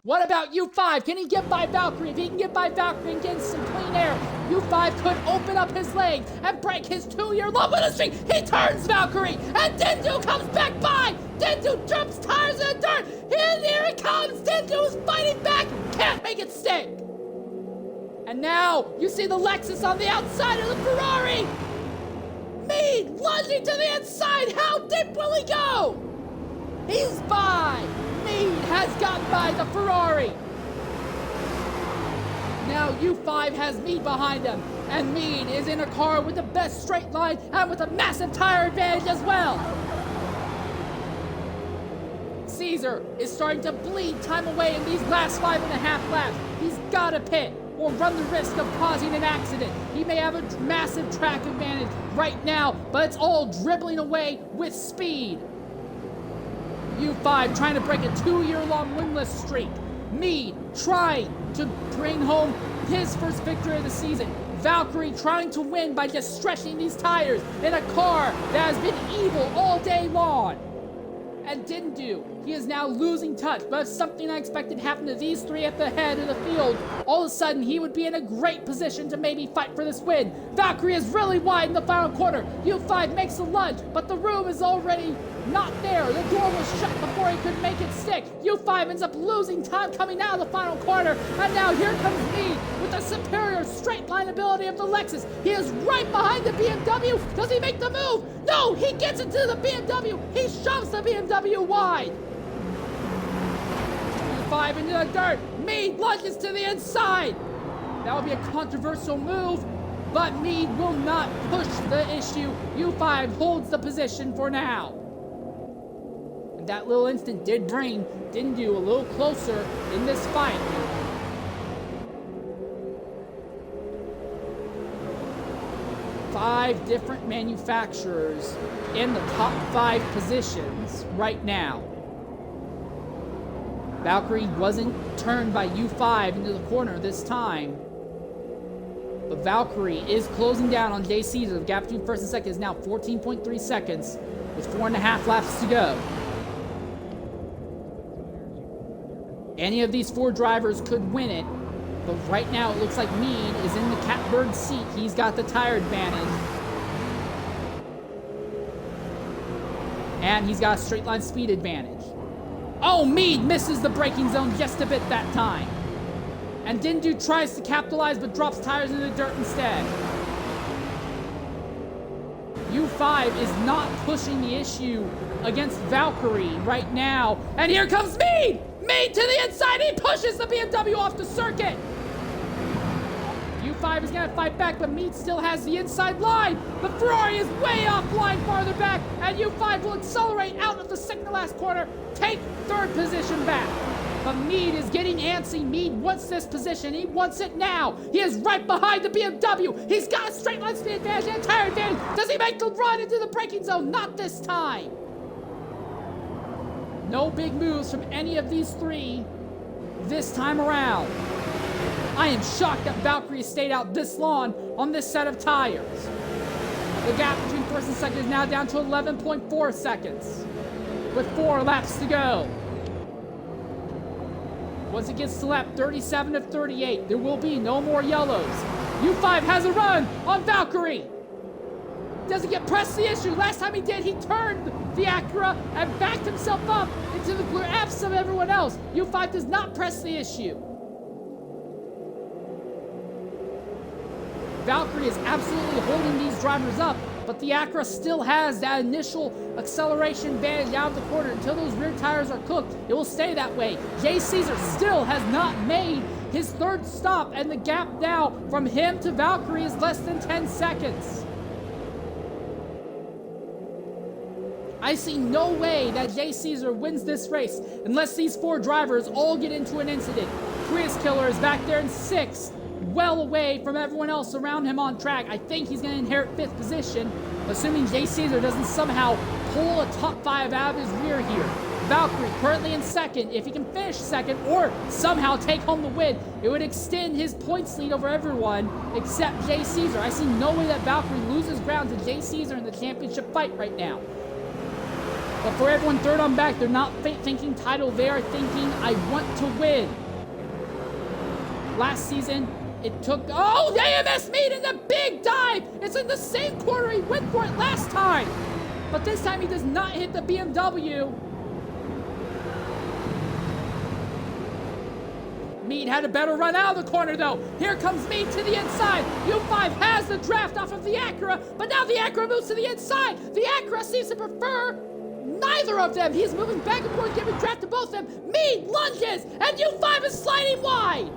What about U5? Can he get by Valkyrie? If he can get by Valkyrie and get some clean air, U5 could open up his legs and break his 2-year-long winning streak. He turns Valkyrie, and Dindu comes back by. Dindu jumps tires in the dirt. And here it comes. Dindu is fighting back. Can't make it stick. And now you see the Lexus on the outside of the Ferrari. Mead lunging to the inside. How deep will he go? He's by. Mead has gotten by the Ferrari. Now U5 has Mead behind him, and Mead is in a car with the best straight line and with a massive tire advantage as well. Caesar is starting to bleed time away in these last 5.5 laps. He's got to pit or run the risk of causing an accident. He may have a massive track advantage right now, but it's all dribbling away with speed. U5 trying to break a 2-year-long winless streak. Mead trying to bring home his first victory of the season. Valkyrie trying to win by just stretching these tires in a car that has been evil all day long. And Dindu, he is now losing touch, but if something unexpected happened to these 3 at the head of the field, all of a sudden he would be in a great position to maybe fight for this win. Valkyrie is really wide in the final corner. U5 makes a lunge, but the room is already not there. The door was shut before he could make it stick. U5 ends up losing time coming out of the final corner, and now here comes Mead with the superior straight line ability of the Lexus. He is right behind the BMW. Does he make the move? No, he gets into the BMW. He shoves the BMW wide. U5 into the dirt. Mead lunges to the inside. That would be a controversial move, but Mead will not push the issue. U5 holds the position for now. And that little instant did bring Dindu a little closer in this fight. Five different manufacturers in the top 5 positions right now. Valkyrie wasn't turned by U5 into the corner this time. But Valkyrie is closing down on Jay Caesar. The gap between first and second is now 14.3 seconds with 4.5 laps to go. Any of these 4 drivers could win it, but right now it looks like Mead is in the catbird seat. He's got the tire advantage. And he's got a straight line speed advantage. Oh, Mead misses the braking zone just a bit that time. And Dindu tries to capitalize but drops tires in the dirt instead. U5 is not pushing the issue against Valkyrie right now. And here comes Mead! Mead to the inside, he pushes the BMW off the circuit! U5 is gonna fight back, but Mead still has the inside line. The Ferrari is way offline farther back, and U5 will accelerate out of the second to last corner, take third position back. But Mead is getting antsy. Mead wants this position. He wants it now. He is right behind the BMW. He's got a straight line speed advantage and a tire advantage. Does he make the run into the braking zone? Not this time. No big moves from any of these 3 this time around. I am shocked that Valkyrie stayed out this long on this set of tires. The gap between first and second is now down to 11.4 seconds with 4 laps to go. Once it gets to lap 37 of 38, there will be no more yellows. U5 has a run on Valkyrie. Doesn't get pressed the issue. Last time he did, he turned the Acura and backed himself up into the absence of everyone else. U5 does not press the issue. Valkyrie is absolutely holding these drivers up, but the Acura still has that initial acceleration advantage out of the corner. Until those rear tires are cooked, it will stay that way. Jay Caesar still has not made his 3rd stop, and the gap now from him to Valkyrie is less than 10 seconds. I see no way that Jay Caesar wins this race unless these 4 drivers all get into an incident. Prius Killer is back there in 6th, well away from everyone else around him on track. I think he's going to inherit 5th position, assuming Jay Caesar doesn't somehow pull a top 5 out of his rear here. Valkyrie currently in 2nd. If he can finish 2nd or somehow take home the win, it would extend his points lead over everyone except Jay Caesar. I see no way that Valkyrie loses ground to Jay Caesar in the championship fight right now. But for everyone 3rd on back, they're not thinking title. They are thinking, I want to win. Last season, it took... Oh, the AMS Mead in the big dive! It's in the same corner he went for it last time! But this time he does not hit the BMW. Mead had a better run out of the corner, though. Here comes Mead to the inside. U5 has the draft off of the Acura, but now the Acura moves to the inside. The Acura seems to prefer neither of them. He's moving back and forth, giving draft to both of them. Mead lunges, and U5 is sliding wide.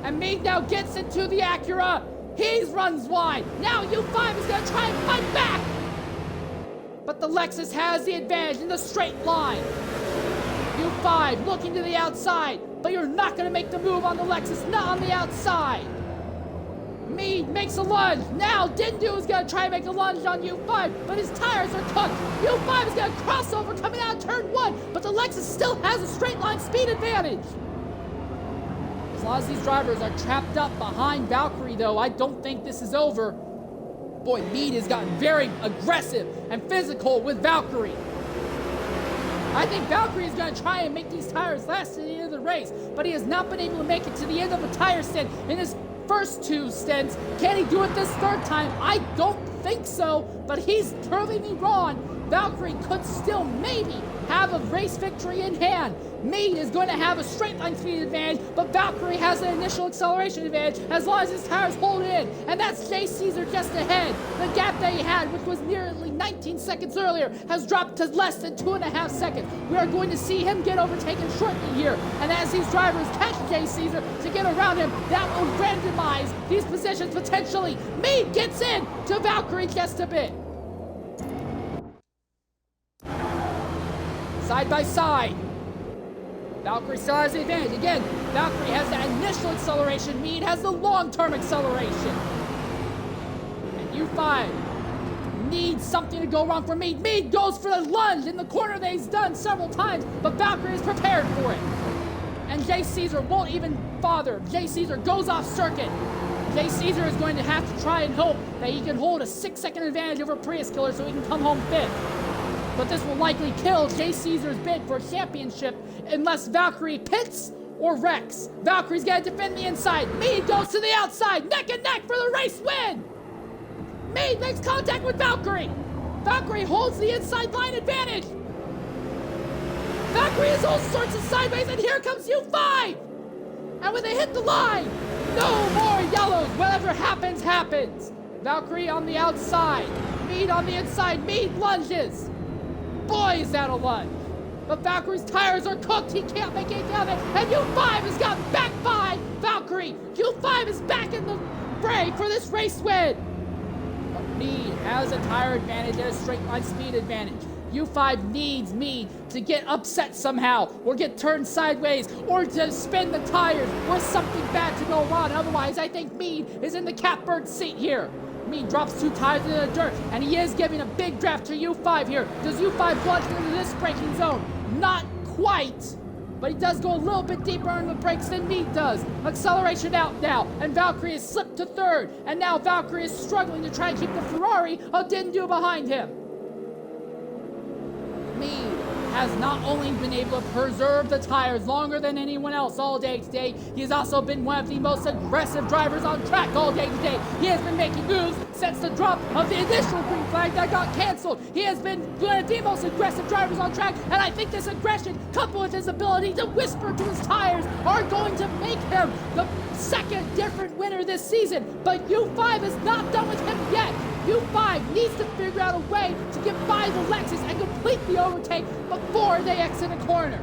And Mead now gets into the Acura. He runs wide. Now U5 is going to try and fight back. But the Lexus has the advantage in the straight line. U5 looking to the outside, but you're not going to make the move on the Lexus, not on the outside. Mead makes a lunge. Now Dindu is going to try and make a lunge on U5, but his tires are cooked. U5 is going to cross over coming out of turn 1, but the Lexus still has a straight line speed advantage. As long as these drivers are trapped up behind Valkyrie, though, I don't think this is over. Boy, Mead has gotten very aggressive and physical with Valkyrie. I think Valkyrie is going to try and make these tires last to the end of the race, but he has not been able to make it to the end of a tire stint in his first 2 stints. Can he do it this 3rd time? I don't think so, but he's proving me wrong. Valkyrie could still maybe have a race victory in hand. Mead is going to have a straight line speed advantage, but Valkyrie has an initial acceleration advantage as long as his tires hold in, and that's Jay Caesar just ahead. The gap that he had, which was nearly 19 seconds earlier, has dropped to less than 2.5 seconds. We are going to see him get overtaken shortly here, and as these drivers catch Jay Caesar to get around him, that will randomize these positions potentially. Mead gets in to Valkyrie just a bit. Side by side. Valkyrie still has the advantage. Again, Valkyrie has the initial acceleration. Mead has the long-term acceleration. And U5 needs something to go wrong for Mead. Mead goes for the lunge in the corner that he's done several times, but Valkyrie is prepared for it. And Jay Caesar won't even bother. Jay Caesar goes off circuit. Jay Caesar is going to have to try and hope that he can hold a 6-second advantage over Prius Killer so he can come home 5th. But this will likely kill Jay Caesar's bid for a championship unless Valkyrie pits or wrecks. Valkyrie's got to defend the inside. Mead goes to the outside, neck and neck for the race win. Mead makes contact with Valkyrie. Valkyrie holds the inside line advantage. Valkyrie is all sorts of sideways, and here comes U5. And when they hit the line, no more yellows. Whatever happens, happens. Valkyrie on the outside. Mead on the inside. Mead lunges. Boy, is that a lunge. But Valkyrie's tires are cooked. He can't make anything of it. And U5 has got back by Valkyrie. U5 is back in the fray for this race win. But Mead has a tire advantage and a straight line speed advantage. U5 needs Mead to get upset somehow, or get turned sideways, or to spin the tires, or something bad to go wrong. Otherwise, I think Mead is in the catbird seat here. Mead drops 2 tires into the dirt, and he is giving a big draft to U5 here. Does U5 plunge into this braking zone? Not quite, but he does go a little bit deeper on the brakes than Mead does. Acceleration out now, and Valkyrie is slipped to 3rd, and now Valkyrie is struggling to try and keep the Ferrari of Dindu behind him. Mead has not only been able to preserve the tires longer than anyone else all day today, he has also been one of the most aggressive drivers on track all day today. He has been making moves since the drop of the initial green flag that got canceled. He has been one of the most aggressive drivers on track, and I think this aggression, coupled with his ability to whisper to his tires, are going to make him the second different winner this season. But U5 is not done with him yet. U5 needs to figure out a way to get by the Lexus and complete the overtake before they exit a corner.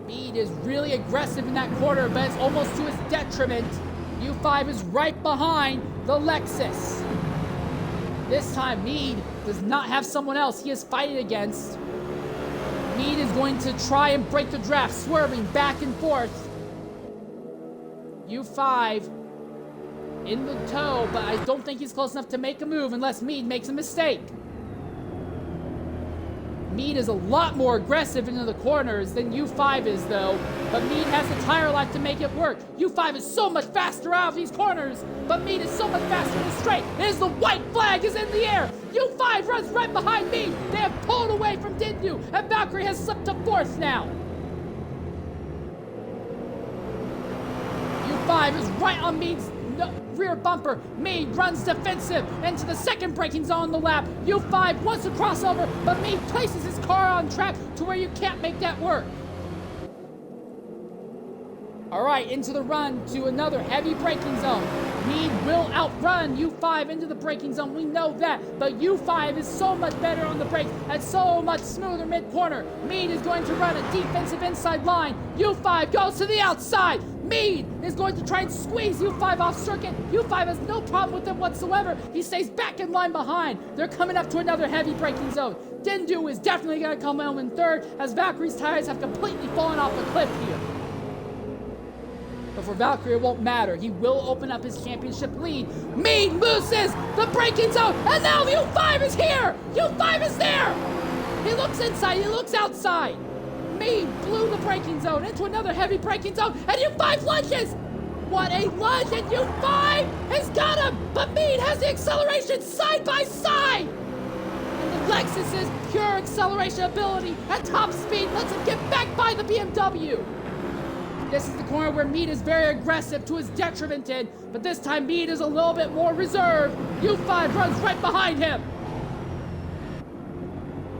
Mead is really aggressive in that corner, but it's almost to his detriment. U5 is right behind the Lexus. This time, Mead does not have someone else he is fighting against. Mead is going to try and break the draft, swerving back and forth. U5 in the tow, but I don't think he's close enough to make a move unless Mead makes a mistake. Mead is a lot more aggressive into the corners than U5 is, though, but Mead has the tire life to make it work. U5 is so much faster out of these corners, but Mead is so much faster in the straight. It is the white flag is in the air. U5 runs right behind Mead. They have pulled away from Dindu, and Valkyrie has slipped to 4th now. U5 is right on Mead's rear bumper. Mead runs defensive into the second braking zone on the lap. U5 wants to cross over, but Mead places his car on track to where you can't make that work. All right, into the run to another heavy braking zone. Mead will outrun U5 into the braking zone. We know that, but U5 is so much better on the brakes and so much smoother mid-corner. Mead is going to run a defensive inside line. U5 goes to the outside. Mead is going to try and squeeze U5 off circuit. U5 has no problem with him whatsoever. He stays back in line behind. They're coming up to another heavy braking zone. Dindu is definitely going to come home in 3rd as Valkyrie's tires have completely fallen off the cliff here. But for Valkyrie, it won't matter. He will open up his championship lead. Mead loses the braking zone, and now U5 is here! U5 is there! He looks inside, he looks outside. Mead blew the braking zone into another heavy braking zone, and U5 lunges! What a lunge, and U5 has got him! But Mead has the acceleration side by side! And the Lexus's pure acceleration ability at top speed lets him get back by the BMW! This is the corner where Mead is very aggressive to his detriment in, but this time Mead is a little bit more reserved. U5 runs right behind him.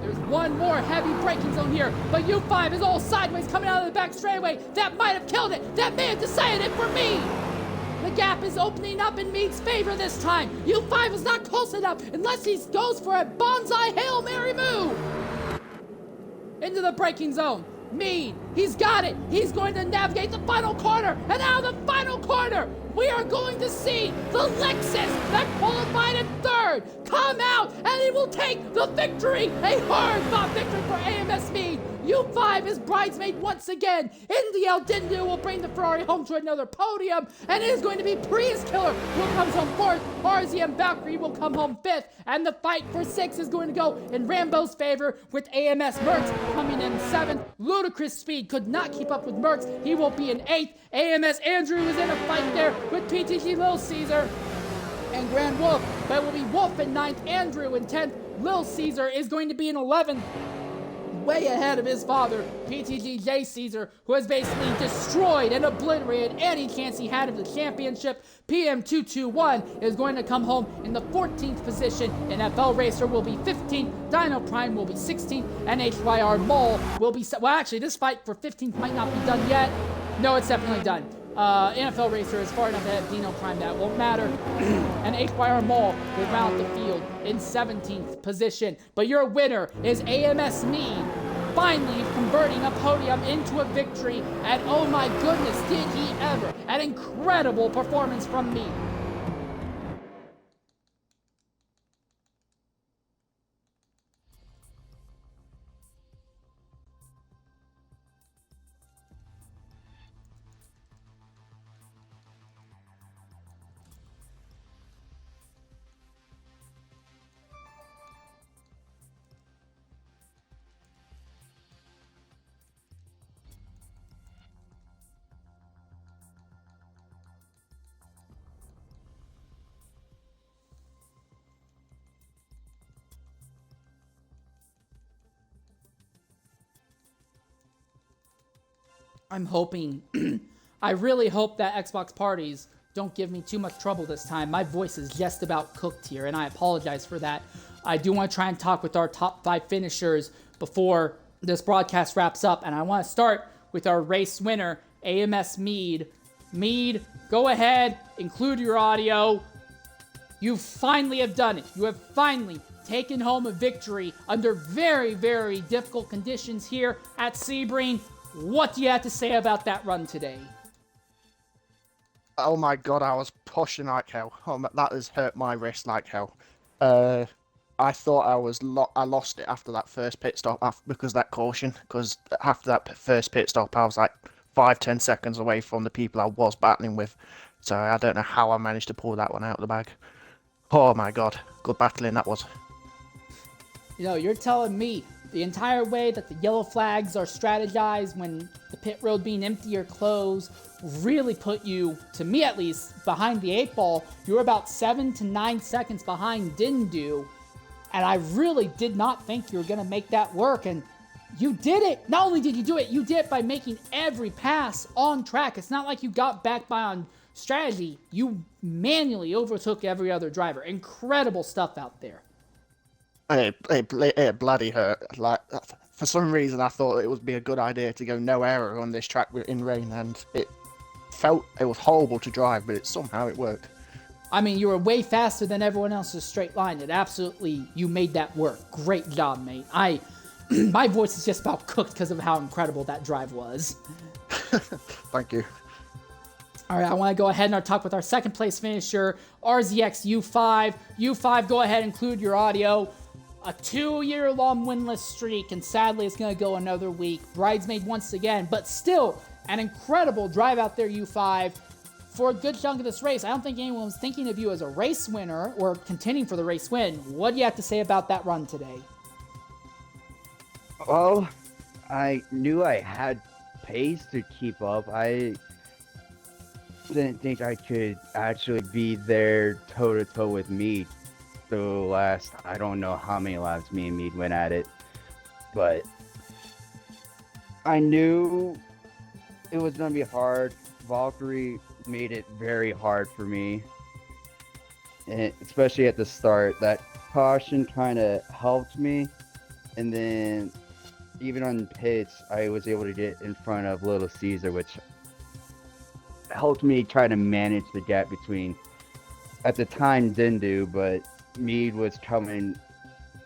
There's one more heavy braking zone here, but U5 is all sideways coming out of the back straightaway. That might have killed it. That may have decided it for Mead. The gap is opening up in Mead's favor this time. U5 is not close enough unless he goes for a bonsai Hail Mary move. Into the braking zone. Mead, he's got it. He's going to navigate the final corner, and out of the final corner, corner, we are going to see the Lexus that qualified in third come out, and it will take the victory, a hard-fought victory for AMS Mead. U5 is bridesmaid once again. Indy El Dindu will bring the Ferrari home to another podium, and it is going to be Prius Killer who comes home fourth. RZM Valkyrie will come home fifth, and the fight for sixth is going to go in Rambo's favor, with AMS Merckx coming in seventh. Ludicrous Speed could not keep up with Merckx. He will be in eighth. AMS Andrew is in a fight there with PTG Lil Caesar and Grand Wolf, but it will be Wolf in ninth, Andrew in 10th. Lil Caesar is going to be in 11th. Way ahead of his father, PTG J Caesar, who has basically destroyed and obliterated any chance he had of the championship. PM221 is going to come home in the 14th position, and FL Racer will be 15th, Dino Prime will be 16th, and HYR Mole will be... Well, actually, this fight for 15th might not be done yet. No, it's definitely done. NFL Racer is far enough ahead of Dino Prime that won't matter. And HYR Mall will round the field in 17th position. But your winner is AMS Mead, finally converting a podium into a victory. And oh my goodness, did he ever. An incredible performance from Mead. I'm hoping, I really hope that Xbox parties don't give me too much trouble this time. My voice is just about cooked here, and I apologize for that. I do want to try and talk with our top 5 finishers before this broadcast wraps up, and I want to start with our race winner, AMS Mead. Mead, go ahead, include your audio. You finally have done it. You have finally taken home a victory under very, very difficult conditions here at Sebring. What do you have to say about that run today? Oh my god, I was pushing like hell. Oh, that has hurt my wrist like hell. I thought I lost it after that first pit stop because of that caution. Because after that first pit stop, I was like 5-10 seconds away from the people I was battling with. So I don't know how I managed to pull that one out of the bag. Oh my god, good battling that was. You know, you're telling me the entire way that the yellow flags are strategized when the pit road being empty or closed really put you, to me at least, behind the 8 ball. You were about 7 to 9 seconds behind Dindu, and I really did not think you were going to make that work, and you did it. Not only did you do it, you did it by making every pass on track. It's not like you got back by on strategy. You manually overtook every other driver. Incredible stuff out there. It bloody hurt. Like, for some reason, I thought it would be a good idea to go no error on this track in rain, and it was horrible to drive, but somehow it worked. I mean, you were way faster than everyone else's straight line. You made that work. Great job, mate. My voice is just about cooked because of how incredible that drive was. Thank you. All right, I want to go ahead and talk with our second place finisher, RZX U5. U5, go ahead and include your audio. A 2-year-long winless streak, and sadly it's going to go another week. Bridesmaid once again, but still an incredible drive out there, U5. For a good chunk of this race, I don't think anyone was thinking of you as a race winner or contending for the race win. What do you have to say about that run today? Well, I knew I had pace to keep up. I didn't think I could actually be there toe-to-toe with Mead. The last, I don't know how many laps me and Mead went at it, but I knew it was going to be hard. Valkyrie made it very hard for me, and especially at the start. That caution kind of helped me, and then even on pits, I was able to get in front of Little Caesar, which helped me try to manage the gap between, at the time, Dindu, but Mead was coming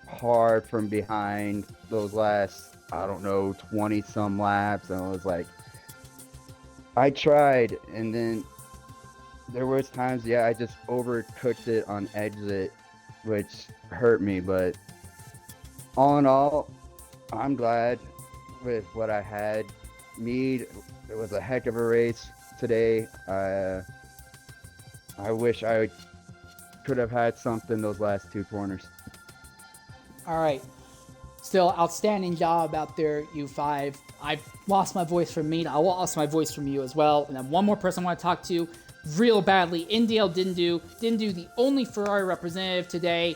hard from behind those last, I don't know, 20 some laps, and I was like, I tried, and then there was times, yeah, I just overcooked it on exit, which hurt me. But all in all, I'm glad with what I had. Mead, it was a heck of a race today. I wish I could have had something those last two corners. All right. Still, outstanding job out there, you five. I've lost my voice from Mead. I lost my voice from you as well. And then one more person I want to talk to real badly. Indiel didn't do the only Ferrari representative today.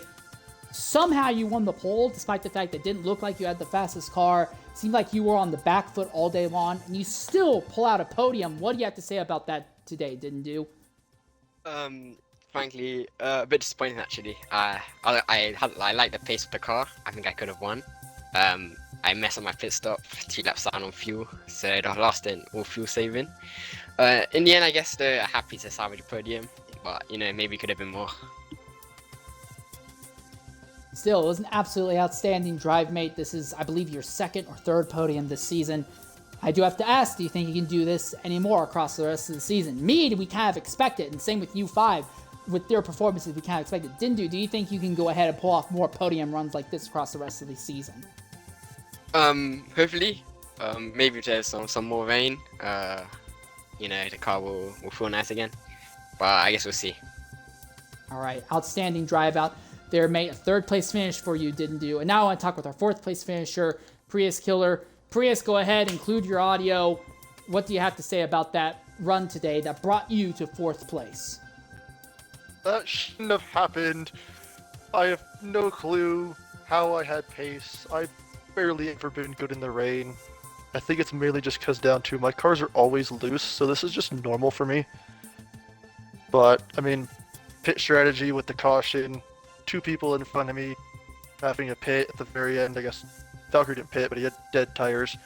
Somehow you won the pole, despite the fact that it didn't look like you had the fastest car. It seemed like you were on the back foot all day long, and you still pull out a podium. What do you have to say about that today, didn't do? Frankly, a bit disappointing actually. I like the pace of the car. I think I could have won. I messed up my pit stop 2 laps down on fuel, so I lost in all fuel saving. In the end, I guess they're happy to salvage a podium, but maybe could have been more. Still, it was an absolutely outstanding drive, mate. This is, I believe, your second or third podium this season. I do have to ask, do you think you can do this anymore across the rest of the season? Mead, we kind of expect it, and same with you five. With their performances, we kind of expect it. Dindu, do you think you can go ahead and pull off more podium runs like this across the rest of the season? Hopefully. Maybe if there's some more rain, the car will feel nice again. But I guess we'll see. All right, outstanding drive out there, mate. A third place finish for you, didn't do. And now I want to talk with our fourth place finisher, Prius Killer. Prius, go ahead, include your audio. What do you have to say about that run today that brought you to fourth place? That shouldn't have happened. I have no clue how I had pace. I've barely ever been good in the rain. I think it's mainly just because down to my cars are always loose, so this is just normal for me. But, I mean, pit strategy with the caution, 2 people in front of me having a pit at the very end. I guess Valkyrie didn't pit, but he had dead tires.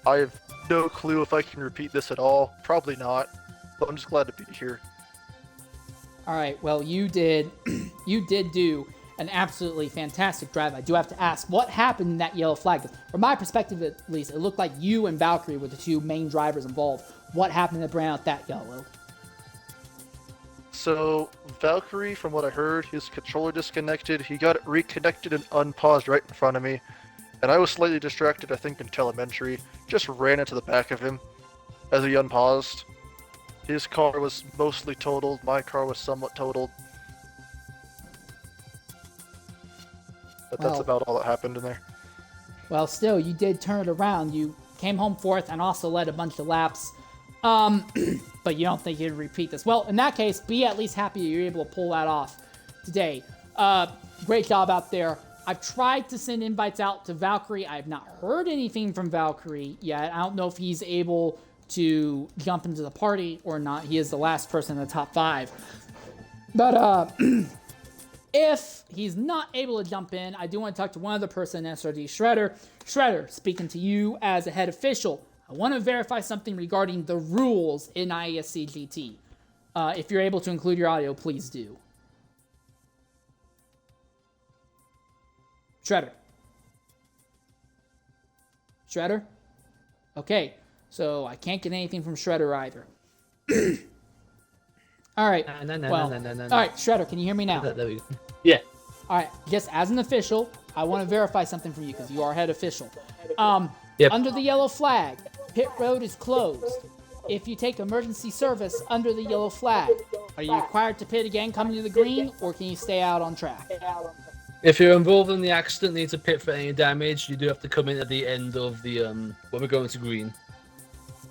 I have no clue if I can repeat this at all. Probably not, but I'm just glad to be here. All right, well, you did do an absolutely fantastic drive. I do have to ask, what happened in that yellow flag? From my perspective, at least, it looked like you and Valkyrie were the 2 main drivers involved. What happened that brought out that yellow? So, Valkyrie, from what I heard, his controller disconnected. He got it reconnected and unpaused right in front of me. And I was slightly distracted, I think, in telemetry. Just ran into the back of him as he unpaused. His car was mostly totaled. My car was somewhat totaled. But that's about all that happened in there. Well, still, you did turn it around. You came home fourth and also led a bunch of laps. But you don't think you'd repeat this. Well, in that case, be at least happy you're able to pull that off today. Great job out there. I've tried to send invites out to Valkyrie. I have not heard anything from Valkyrie yet. I don't know if he's able to jump into the party or not. He is the last person in the top 5. But if he's not able to jump in, I do want to talk to one other person, SRD Shredder. Shredder, speaking to you as a head official, I want to verify something regarding the rules in IESC GT. If you're able to include your audio, please do. Shredder. Shredder? Okay, so I can't get anything from Shredder either. All right. No. All right, Shredder, can you hear me now? There we go. Yeah. All right, just as an official, I want to verify something from you because you are head official. Yep. Under the yellow flag, pit road is closed. If you take emergency service under the yellow flag, are you required to pit again coming to the green, or can you stay out on track? If you're involved in the accident, need to pit for any damage, you do have to come in at the end of the when we're going to green.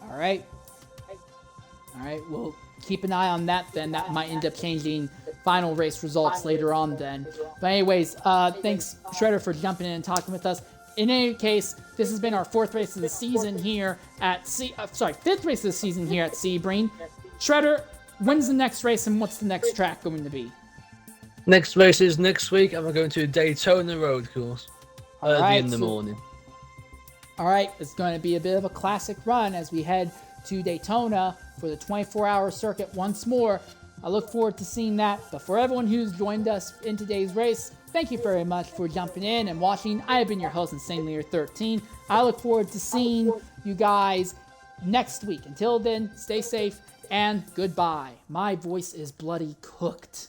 All right. All right, we'll keep an eye on that then. That might end up changing final race results later on then. But anyways, thanks, Shredder, for jumping in and talking with us. In any case, this has been our 4th race of the season here at 5th race of the season here at Sebring. Shredder, when's the next race and what's the next track going to be? Next race is next week, and we're going to Daytona Road Course early in the morning. All right, it's going to be a bit of a classic run as we head to Daytona for the 24-hour circuit once more. I look forward to seeing that. But for everyone who's joined us in today's race, thank you very much for jumping in and watching. I have been your host, InsaneLeader13. I look forward to seeing you guys next week. Until then, stay safe and goodbye. My voice is bloody cooked.